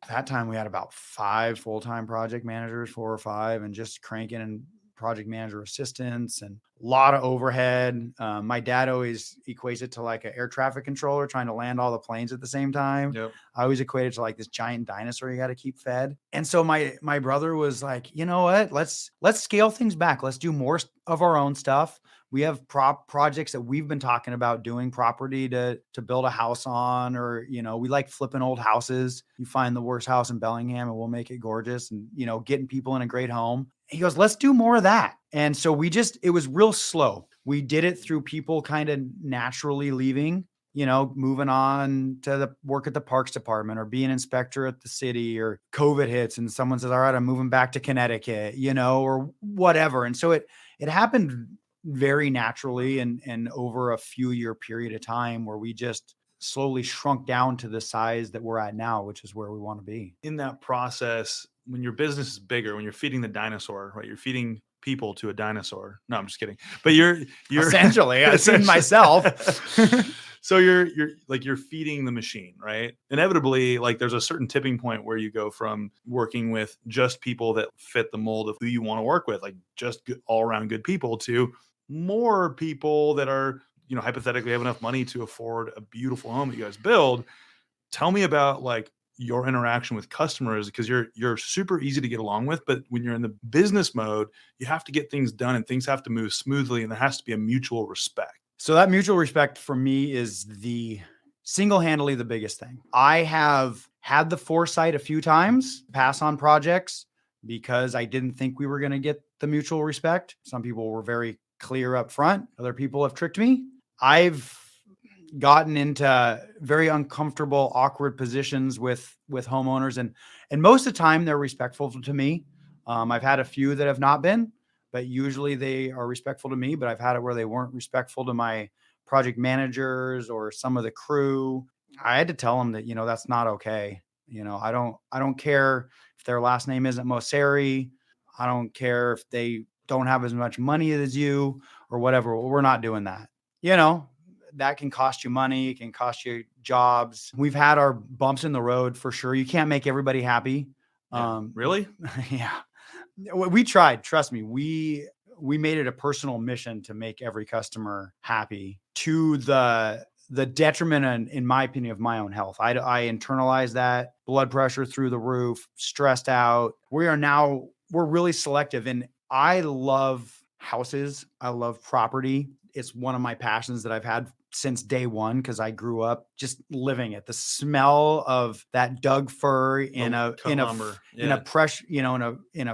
that time we had about 5 full-time project managers, 4 or 5, and just cranking and project manager assistants and a lot of overhead. My dad always equates it to like an air traffic controller trying to land all the planes at the same time. Yep. I always equated to like this giant dinosaur you got to keep fed. And so my brother was like, you know what? Let's scale things back. Let's do more of our own stuff. We have projects that we've been talking about doing, property to build a house on, or, we like flipping old houses. You find the worst house in Bellingham and we'll make it gorgeous, and, getting people in a great home. He goes, let's do more of that. And so it was real slow. We did it through people kind of naturally leaving, moving on to the work at the parks department or be an inspector at the city, or COVID hits and someone says, all right, I'm moving back to Connecticut, or whatever. And so it happened very naturally and over a few year period of time, where we just slowly shrunk down to the size that we're at now, which is where we want to be. In that process, when your business is bigger, when you're feeding the dinosaur, right? You're feeding people to a dinosaur. No, I'm just kidding. But you're essentially, I've seen myself. So you're feeding the machine, right? Inevitably, like there's a certain tipping point where you go from working with just people that fit the mold of who you want to work with, like just all around good people, to more people that are, hypothetically have enough money to afford a beautiful home that you guys build. Tell me about like your interaction with customers, because you're super easy to get along with, but when you're in the business mode, you have to get things done and things have to move smoothly, and there has to be a mutual respect. So that mutual respect for me is single-handedly the biggest thing. I have had the foresight a few times pass on projects because I didn't think we were going to get the mutual respect. Some people were very clear up front. Other people have tricked me. I've gotten into very uncomfortable, awkward positions with homeowners, and most of the time they're respectful to me. I've had a few that have not been, but usually they are respectful to me. But I've had it where they weren't respectful to my project managers or some of the crew. I had to tell them that, that's not okay. I don't care if their last name isn't Moceri. I don't care if they don't have as much money as you or whatever. We're not doing that. That can cost you money. It can cost you jobs. We've had our bumps in the road for sure. You can't make everybody happy. Really? Yeah. We tried. Trust me. We made it a personal mission to make every customer happy, to the detriment, in my opinion, of my own health. I internalized that. Blood pressure through the roof, stressed out. We're really selective, and I love houses. I love property. It's one of my passions that I've had since day one, because I grew up just living it. The smell of that Doug fir in a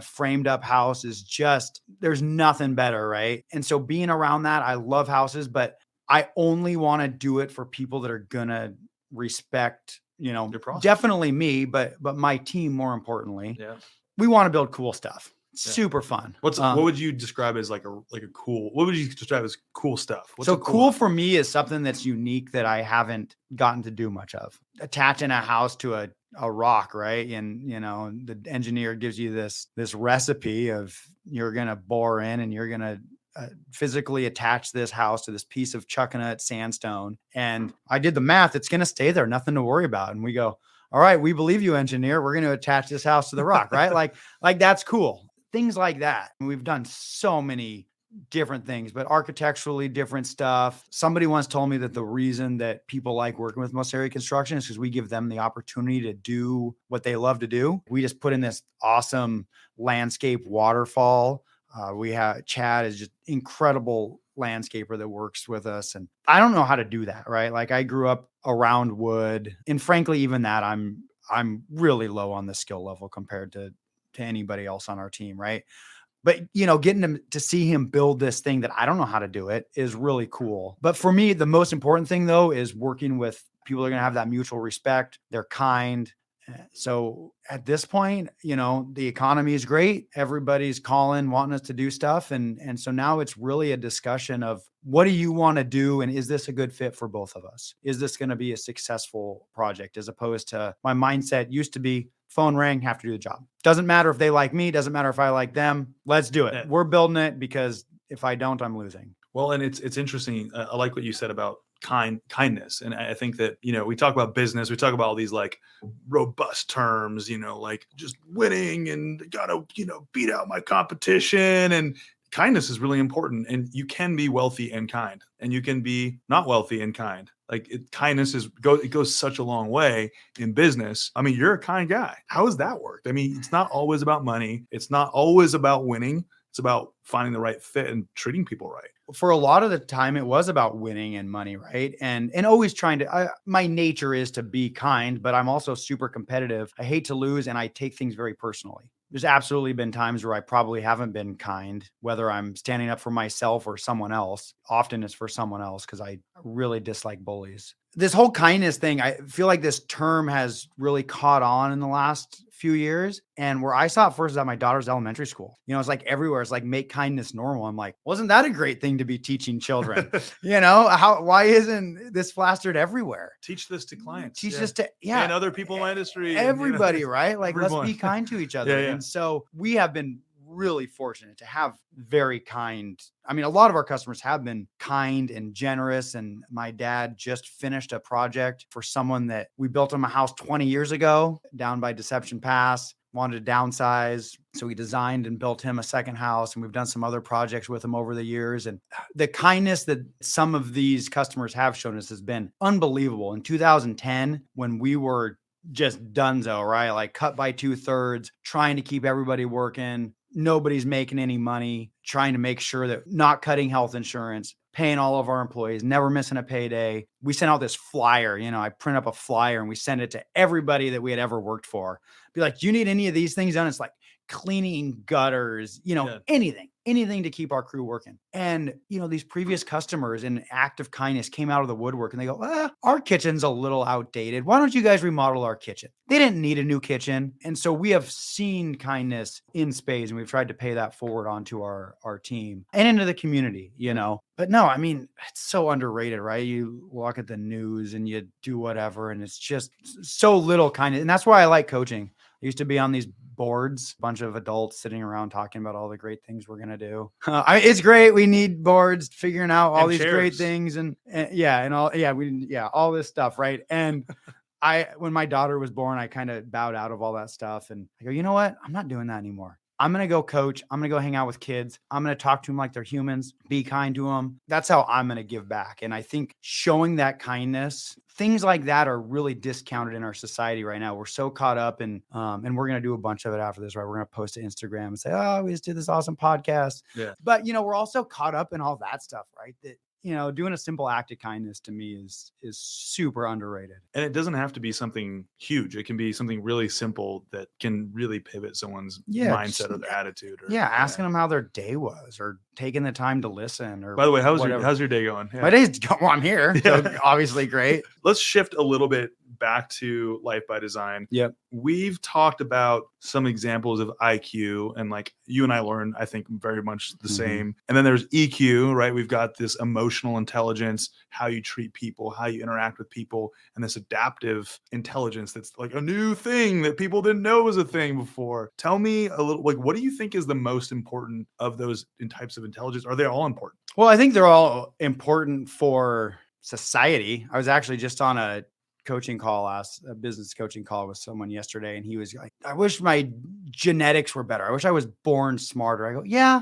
framed up house is just, there's nothing better, right? And so being around that, I love houses, but I only want to do it for people that are gonna respect, your process. Definitely me, but my team more importantly. Yeah. We want to build cool stuff. Yeah. Super fun. What would you describe as what would you describe as cool stuff? So cool for me is something that's unique that I haven't gotten to do much of. Attaching a house to a rock, right? And, the engineer gives you this recipe of, you're going to bore in and you're going to physically attach this house to this piece of chuckanut sandstone. And I did the math. It's going to stay there. Nothing to worry about. And we go, all right, we believe you, engineer. We're going to attach this house to the rock, right? like that's cool. Things like that. We've done so many different things, but architecturally different stuff. Somebody once told me that the reason that people like working with Moceri Construction is because we give them the opportunity to do what they love to do. We just put in this awesome landscape waterfall. We have Chad is just incredible landscaper that works with us. And I don't know how to do that, right? Like I grew up around wood, and frankly, even that I'm really low on the skill level compared to anybody else on our team, right? But getting him to see him build this thing that I don't know how to do it is really cool. But for me, the most important thing though is working with people that are going to have that mutual respect. They're kind. So at this point, the economy is great. Everybody's calling, wanting us to do stuff. And so now it's really a discussion of, what do you want to do? And is this a good fit for both of us? Is this going to be a successful project? As opposed to, my mindset used to be, phone rang, have to do the job. Doesn't matter if they like me, doesn't matter if I like them. Let's do it. Yeah. We're building it, because if I don't, I'm losing. Well, and it's interesting. I like what you said about kindness. And I think that, we talk about business, we talk about all these like robust terms, like just winning and gotta, beat out my competition. And kindness is really important. And you can be wealthy and kind, and you can be not wealthy and kind. Like kindness it goes such a long way in business. I mean, you're a kind guy. How has that worked? I mean, it's not always about money. It's not always about winning. It's about finding the right fit and treating people right. For a lot of the time, it was about winning and money, right? And always trying to, my nature is to be kind, but I'm also super competitive. I hate to lose, and I take things very personally. There's absolutely been times where I probably haven't been kind, whether I'm standing up for myself or someone else. Often it's for someone else because I really dislike bullies. This whole kindness thing, I feel like this term has really caught on in the last few years. And where I saw it first is at my daughter's elementary school. It's like everywhere. It's like, make kindness normal. I'm like, wasn't that a great thing to be teaching children? Why isn't this plastered everywhere? Teach this to clients. Teach this to, and other people in my industry. Everybody, right? Like, everyone. Let's be kind to each other. Yeah. And so we have been really fortunate to have very kind. I mean, a lot of our customers have been kind and generous. And my dad just finished a project for someone that we built him a house 20 years ago down by Deception Pass, wanted to downsize. So we designed and built him a second house, and we've done some other projects with him over the years. And the kindness that some of these customers have shown us has been unbelievable. In 2010, when we were just donezo, right? Like cut by 2/3, trying to keep everybody working. Nobody's making any money, trying to make sure that not cutting health insurance, paying all of our employees, never missing a payday. We sent out this flyer, I print up a flyer and we send it to everybody that we had ever worked for. Be like, do you need any of these things done? It's like cleaning gutters, anything to keep our crew working. And, these previous customers in act of kindness came out of the woodwork and they go, our kitchen's a little outdated. Why don't you guys remodel our kitchen? They didn't need a new kitchen. And so we have seen kindness in spades, and we've tried to pay that forward onto our team and into the community, But no, I mean, it's so underrated, right? You look at the news and you do whatever, and it's just so little kindness. And that's why I like coaching. I used to be on these boards, a bunch of adults sitting around talking about all the great things we're going to do. It's great. We need boards figuring out all these great things and all this stuff. Right. And when my daughter was born, I kind of bowed out of all that stuff. And I go, you know what? I'm not doing that anymore. I'm going to go coach. I'm going to go hang out with kids. I'm going to talk to them like they're humans, be kind to them. That's how I'm going to give back. And I think showing that kindness, things like that are really discounted in our society right now. We're so caught up in, and we're going to do a bunch of it after this, right? We're going to post to Instagram and say, oh, we just did this awesome podcast. Yeah. But, we're also caught up in all that stuff, right? That, doing a simple act of kindness to me is super underrated. And it doesn't have to be something huge. It can be something really simple that can really pivot someone's mindset or their attitude. Asking them how their day was, or taking the time to listen. Or by the way, how's your day going? Yeah. My day's going. Well, I'm here. So obviously great. Let's shift a little bit back to Life by Design. Yep. We've talked about some examples of IQ, and like you and I learn, I think, very much the same. And then there's EQ, right? We've got this emotional intelligence, how you treat people, how you interact with people, and this adaptive intelligence that's like a new thing that people didn't know was a thing before. Tell me a little, like, what do you think is the most important of those types of intelligence? Are they all important? Well, I think they're all important for society. I was actually just on a business coaching call with someone yesterday, and he was like, I wish my genetics were better. I wish I was born smarter. I go, yeah,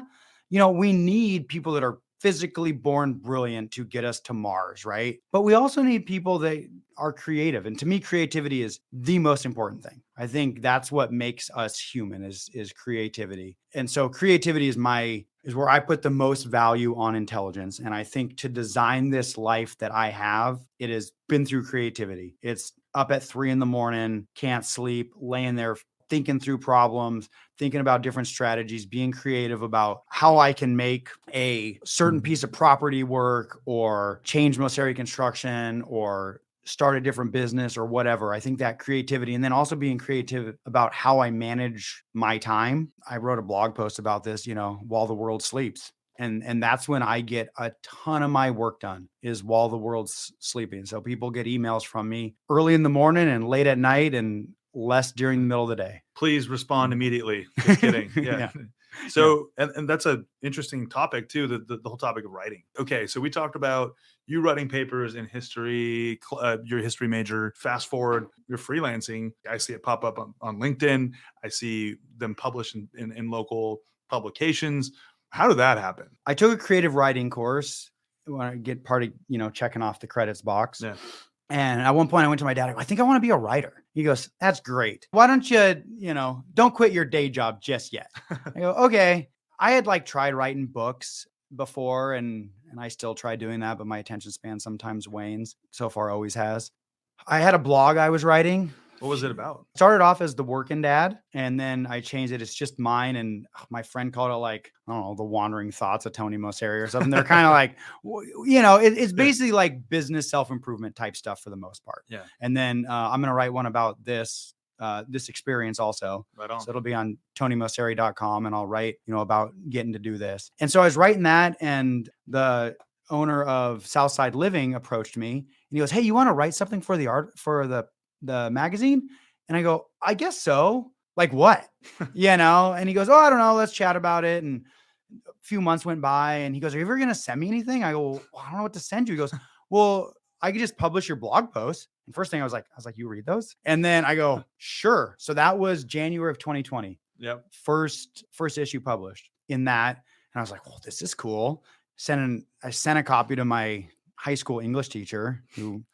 we need people that are physically born brilliant to get us to Mars, right? But we also need people that are creative. And to me, creativity is the most important thing. I think that's what makes us human is creativity. And so creativity is where I put the most value on intelligence. And I think to design this life that I have, it has been through creativity. It's up at 3 a.m, can't sleep, laying there thinking through problems, thinking about different strategies, being creative about how I can make a certain piece of property work, or change Moceri construction, or start a different business, or whatever. I think that creativity, and then also being creative about how I manage my time. I wrote a blog post about this, while the world sleeps. And that's when I get a ton of my work done, is while the world's sleeping. So people get emails from me early in the morning and late at night, and less during the middle of the day. Please respond immediately. Just kidding. Yeah. So, and that's an interesting topic too, the whole topic of writing. Okay, so we talked about you writing papers in history, your history major. Fast forward, you're freelancing. I see it pop up on LinkedIn. I see them published in local publications. How did that happen? I took a creative writing course when I get part of, checking off the credits box. Yeah. And at one point I went to my dad, I think I want to be a writer. He goes, that's great. Why don't you, don't quit your day job just yet. I go, okay. I had tried writing books before and I still try doing that, but my attention span sometimes wanes. So far always has. I had a blog I was writing. What was it about? Started off as The Working Dad, and then I changed it. It's just mine, and my friend called it I don't know, The Wandering Thoughts of Tony Moceri or something. They're kind of it's basically business self-improvement type stuff for the most part. Yeah. And then I'm going to write one about this experience also. Right on. So it'll be on tonymoceri.com, and I'll write, about getting to do this. And so I was writing that, and the owner of Southside Living approached me, and he goes, hey, you want to write something for the magazine? And I go, I guess so. Like what? And he goes, oh, I don't know. Let's chat about it. And a few months went by, and he goes, are you ever going to send me anything? I go, well, I don't know what to send you. He goes, well, I could just publish your blog posts. And first thing I was like, you read those? And then I go, sure. So that was January of 2020. Yep. First issue published in that. And I was like, well, this is cool. I sent a copy to my high school English teacher who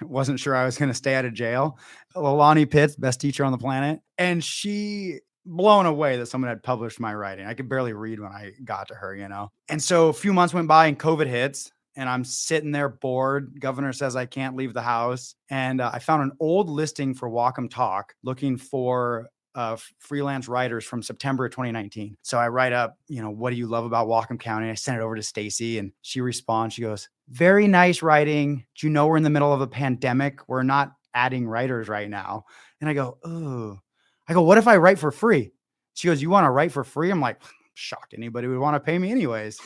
wasn't sure I was going to stay out of jail. Lonnie Pitts, best teacher on the planet. And she blown away that someone had published my writing. I could barely read when I got to her, And so a few months went by and COVID hits, and I'm sitting there bored. Governor says I can't leave the house. And I found an old listing for Wacom Talk looking for freelance writers from September of 2019. So I write up, what do you love about Whatcom County? I sent it over to Stacy, and she responds. She goes, very nice writing. Do you know we're in the middle of a pandemic? We're not adding writers right now. And I go, oh, what if I write for free? She goes, you want to write for free? I'm like, shocked anybody would want to pay me anyways.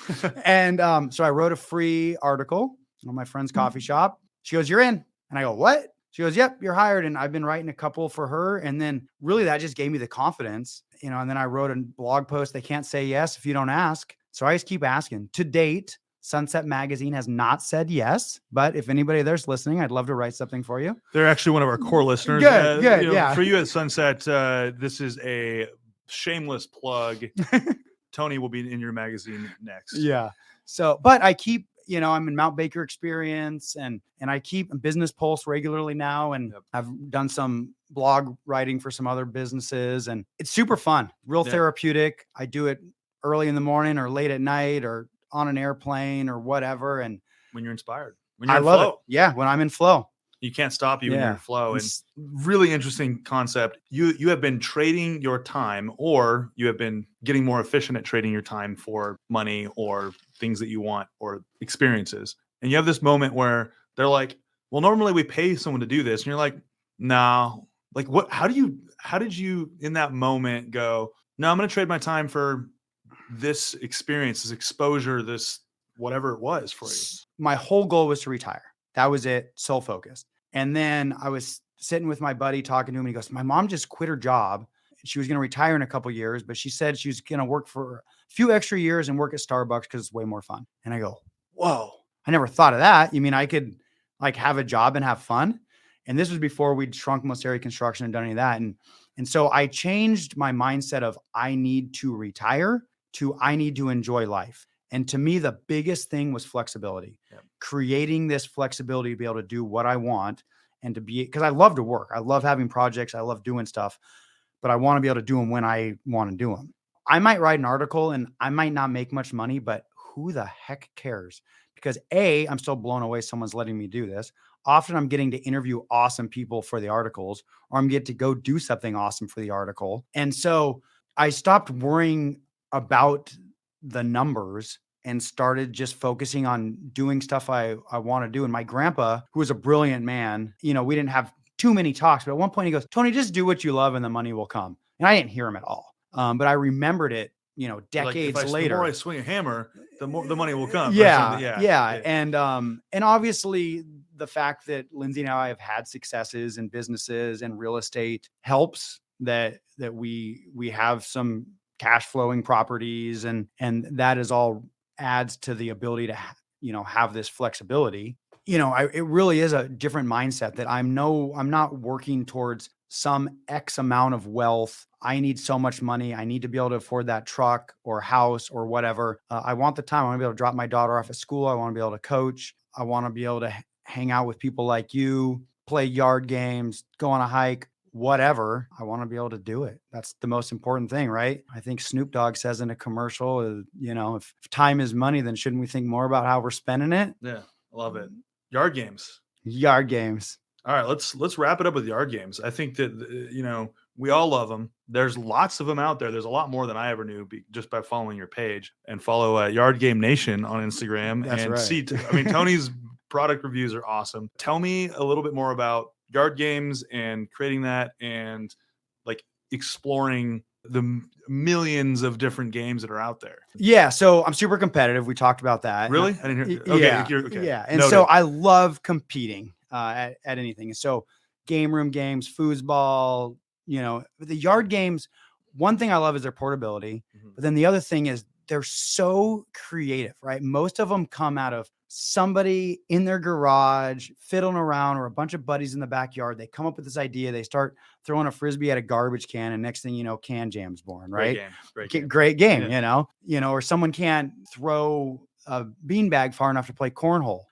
And so I wrote a free article on my friend's coffee shop. She goes, you're in. And I go, what? She goes, yep, you're hired. And I've been writing a couple for her. And then really that just gave me the confidence, and then I wrote a blog post. They can't say yes if you don't ask. So I just keep asking. To date, Sunset Magazine has not said yes, but if anybody there's listening, I'd love to write something for you. They're actually one of our core listeners. Good, yeah. For you at Sunset, this is a shameless plug. Tony will be in your magazine next. Yeah. So, but I keep, I'm in Mount Baker Experience, and I keep Business Pulse regularly now. And I've done some blog writing for some other businesses, and it's super fun, real therapeutic. I do it early in the morning or late at night or on an airplane or whatever. And when you're inspired, when you're I in love flow. it. Yeah. When I'm in flow. You can't stop you when you're in flow. And really interesting concept. You have been trading your time, or you have been getting more efficient at trading your time for money or things that you want or experiences. And you have this moment where they're like, well, normally we pay someone to do this. And you're like, no. Like what? How did you in that moment go, no, I'm going to trade my time for this experience, this exposure, this whatever it was for you? My whole goal was to retire. That was it. Sole focused. And then I was sitting with my buddy talking to him, and he goes, my mom just quit her job. She was going to retire in a couple of years, but she said she was going to work for a few extra years and work at Starbucks because it's way more fun. And I go, whoa, I never thought of that. You mean I could have a job and have fun? And this was before we'd shrunk Moceri Construction and done any of that. And so I changed my mindset of I need to retire to I need to enjoy life. And to me, the biggest thing was flexibility, creating this flexibility to be able to do what I want and to be, because I love to work. I love having projects. I love doing stuff, but I want to be able to do them when I want to do them. I might write an article and I might not make much money, but who the heck cares? Because I'm still blown away someone's letting me do this. Often I'm getting to interview awesome people for the articles, or I'm getting to go do something awesome for the article. And so I stopped worrying about the numbers and started just focusing on doing stuff I want to do. And my grandpa, who was a brilliant man, we didn't have too many talks, but at one point he goes, Tony, just do what you love and the money will come. And I didn't hear him at all. But I remembered it, decades later. The more I swing a hammer, the more the money will come. Yeah. And obviously the fact that Lindsay and I have had successes in businesses and real estate helps that we have some cash flowing properties. And that is all adds to the ability to, have this flexibility. It really is a different mindset that I'm not working towards some X amount of wealth. I need so much money. I need to be able to afford that truck or house or whatever. I want the time. I want to be able to drop my daughter off at school. I want to be able to coach. I want to be able to hang out with people like you, play yard games, go on a hike, whatever. I want to be able to do it. That's the most important thing, right? I think Snoop Dogg says in a commercial, if time is money, then shouldn't we think more about how we're spending it? Yeah, I love it. Yard games. Yard games. All right, let's wrap it up with yard games. I think that we all love them. There's lots of them out there. There's a lot more than I ever knew just by following your page, and follow Yard Game Nation on Instagram. That's and right. Tony's product reviews are awesome. Tell me a little bit more about yard games and creating that, and like exploring the millions of different games that are out there. Yeah. So I'm super competitive. We talked about that. Really? I didn't hear. Okay. Yeah. And Noted. so I love competing at anything. So game room games, foosball, the yard games. One thing I love is their portability. But then the other thing is they're so creative, right? Most of them come out of somebody in their garage fiddling around, or a bunch of buddies in the backyard. They come up with this idea. They start throwing a Frisbee at a garbage can, and next thing you know, Can Jam's born, right? Great game, yeah. Or someone can't throw a beanbag far enough to play cornhole.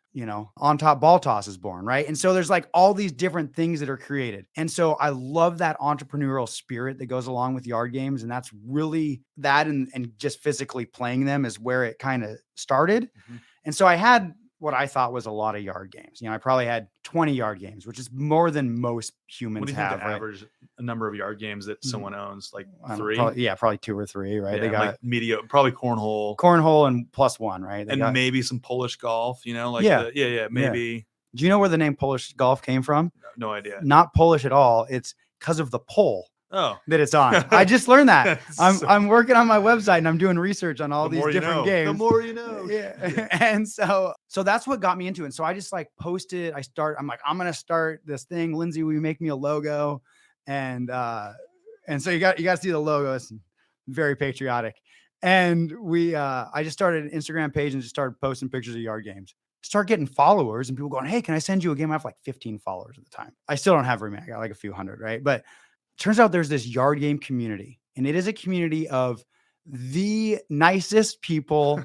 On top ball toss is born, right? And so there's like all these different things that are created. And so I love that entrepreneurial spirit that goes along with yard games. And that's really that, and just physically playing them is where it kind of started. And so I had what I thought was a lot of yard games. I probably had 20 yard games, which is more than most humans what do you have. Think the average number of yard games that someone owns? Like 3? Probably 2 or 3, right? Yeah, they got like medium, probably cornhole and plus one, right? And maybe some Polish golf, maybe. Yeah. Do you know where the name Polish golf came from? No idea. Not Polish at all. It's because of the pole. That it's on. I just learned that. I'm working on my website and I'm doing research on all these different games. The more you know. Yeah. And so that's what got me into it. And so I just posted, I'm like, I'm going to start this thing. Lindsay, will you make me a logo? And so you got to see the logo. It's very patriotic. And I just started an Instagram page and just started posting pictures of yard games. Start getting followers and people going, hey, can I send you a game? I have 15 followers at the time. I still don't have very many. I got a few hundred, right? But turns out there's this yard game community, and it is a community of the nicest people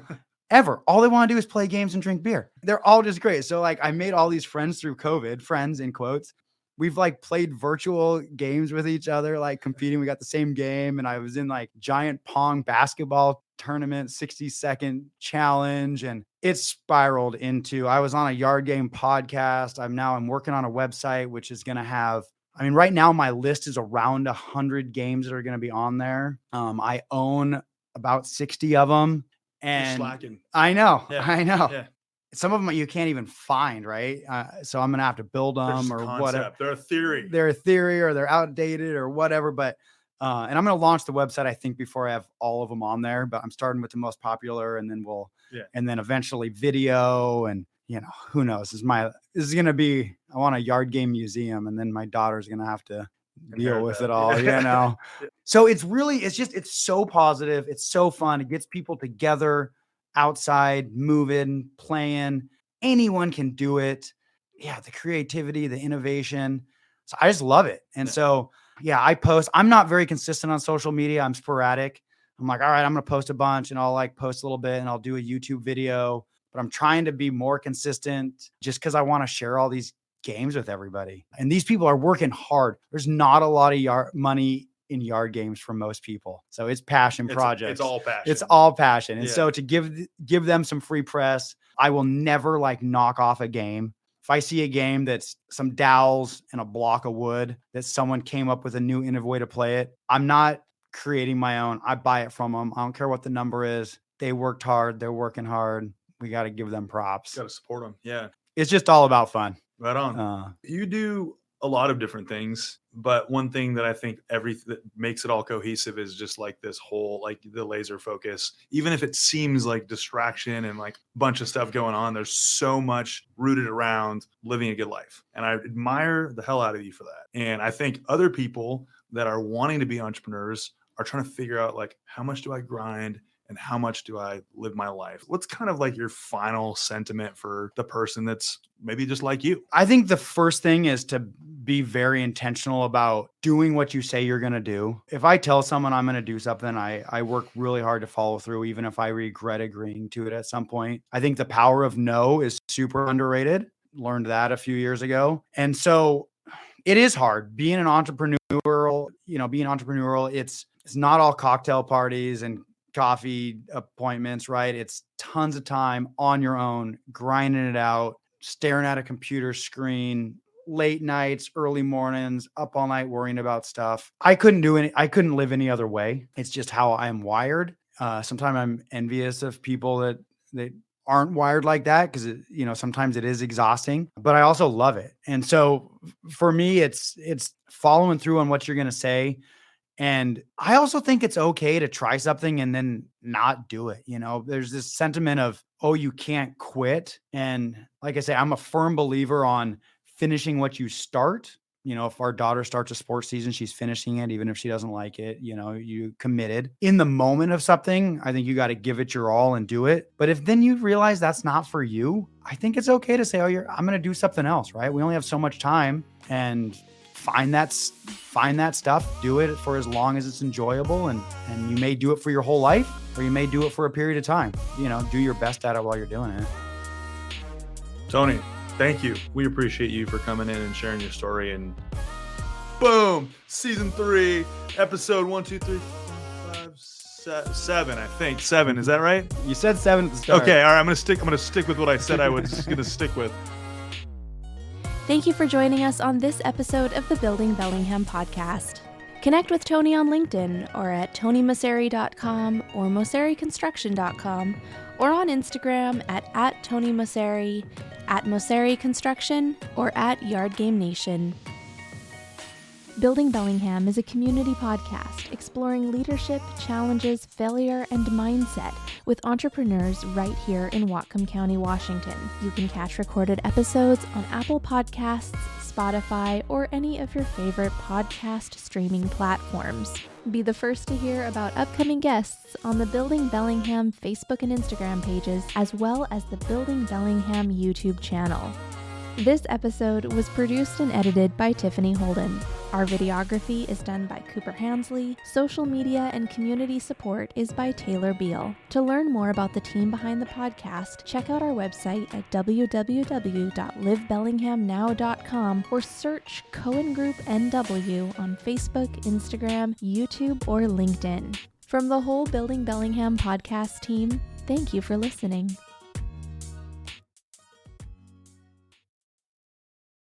ever. All they want to do is play games and drink beer. They're all just great. So I made all these friends through COVID, friends in quotes. We've played virtual games with each other, competing. We got the same game. And I was in giant pong basketball tournament, 60-second challenge. And it spiraled into, I was on a yard game podcast. I'm working on a website, which is going to have, right now my list is around 100 games that are going to be on there. I own about 60 of them. And you're slacking. I know. Yeah. Some of them you can't even find, right? So I'm going to have to build them or whatever. They're a theory. They're a theory, or they're outdated or whatever. But, and I'm going to launch the website, I think, before I have all of them on there, but I'm starting with the most popular, and then and then eventually video, and who knows? This is going to be, I want a yard game museum, and then my daughter's going to have to deal with it all, So it's so positive. It's so fun. It gets people together outside, moving, playing. Anyone can do it. Yeah. The creativity, the innovation. So I just love it. And so, I post. I'm not very consistent on social media. I'm sporadic. I'm like, all right, I'm going to post a bunch, and I'll post a little bit, and I'll do a YouTube video. But I'm trying to be more consistent just because I want to share all these games with everybody. And these people are working hard. There's not a lot of money in yard games for most people. So it's passion projects. It's all passion. It's all passion. And so to give them some free press, I will never knock off a game. If I see a game that's some dowels and a block of wood that someone came up with a new innovative way to play it, I'm not creating my own. I buy it from them. I don't care what the number is. They worked hard. They're working hard. We got to give them props. Got to support them. Yeah. It's just all about fun. Right on. You do a lot of different things, but one thing that I think that makes it all cohesive is just this whole, the laser focus. Even if it seems like distraction and a bunch of stuff going on, there's so much rooted around living a good life. And I admire the hell out of you for that. And I think other people that are wanting to be entrepreneurs are trying to figure out like, how much do I grind and how much do I live my life? What's kind of like your final sentiment for the person that's maybe just like you? I think the first thing is to be very intentional about doing what you say you're going to do. If I tell someone I'm going to do something, I work really hard to follow through, even if I regret agreeing to it at some point. I think the power of no is super underrated. Learned that a few years ago. And so it is hard being entrepreneurial, it's not all cocktail parties and coffee appointments, right? It's tons of time on your own, grinding it out, staring at a computer screen, late nights, early mornings, up all night worrying about stuff. I couldn't live any other way. It's just how I'm wired. Sometimes I'm envious of people that aren't wired like that, because sometimes it is exhausting, but I also love it. And so for me, it's following through on what you're going to say. And I also think it's okay to try something and then not do it. There's this sentiment of, oh, you can't quit. And like I say, I'm a firm believer on finishing what you start. If our daughter starts a sports season, she's finishing it, even if she doesn't like it. You committed in the moment of something. I think you got to give it your all and do it. But if then you realize that's not for you, I think it's okay to say, oh, I'm going to do something else, right? We only have so much time, and find that stuff, do it for as long as it's enjoyable. And you may do it for your whole life, or you may do it for a period of time. Do your best at it while you're doing it. Tony, thank you. We appreciate you for coming in and sharing your story. And boom, season 3, episode 1, 2, 3, 4, 5, 7. I think 7. Is that right? You said 7 at the start. Okay, all right. I'm gonna stick with what I said I was gonna stick with. Thank you for joining us on this episode of the Building Bellingham podcast. Connect with Tony on LinkedIn or at tonymoceri.com or mocericonstruction.com, or on Instagram at Tony Moceri, at Moceri Construction, or at Yard Game Nation. Building Bellingham is a community podcast exploring leadership, challenges, failure, and mindset with entrepreneurs right here in Whatcom County, Washington. You can catch recorded episodes on Apple Podcasts, Spotify, or any of your favorite podcast streaming platforms. Be the first to hear about upcoming guests on the Building Bellingham Facebook and Instagram pages, as well as the Building Bellingham YouTube channel. This episode was produced and edited by Tiffany Holden. Our videography is done by Cooper Hansley. Social media and community support is by Taylor Beal. To learn more about the team behind the podcast, check out our website at www.livebellinghamnow.com or search Cohen Group NW on Facebook, Instagram, YouTube, or LinkedIn. From the whole Building Bellingham podcast team, thank you for listening.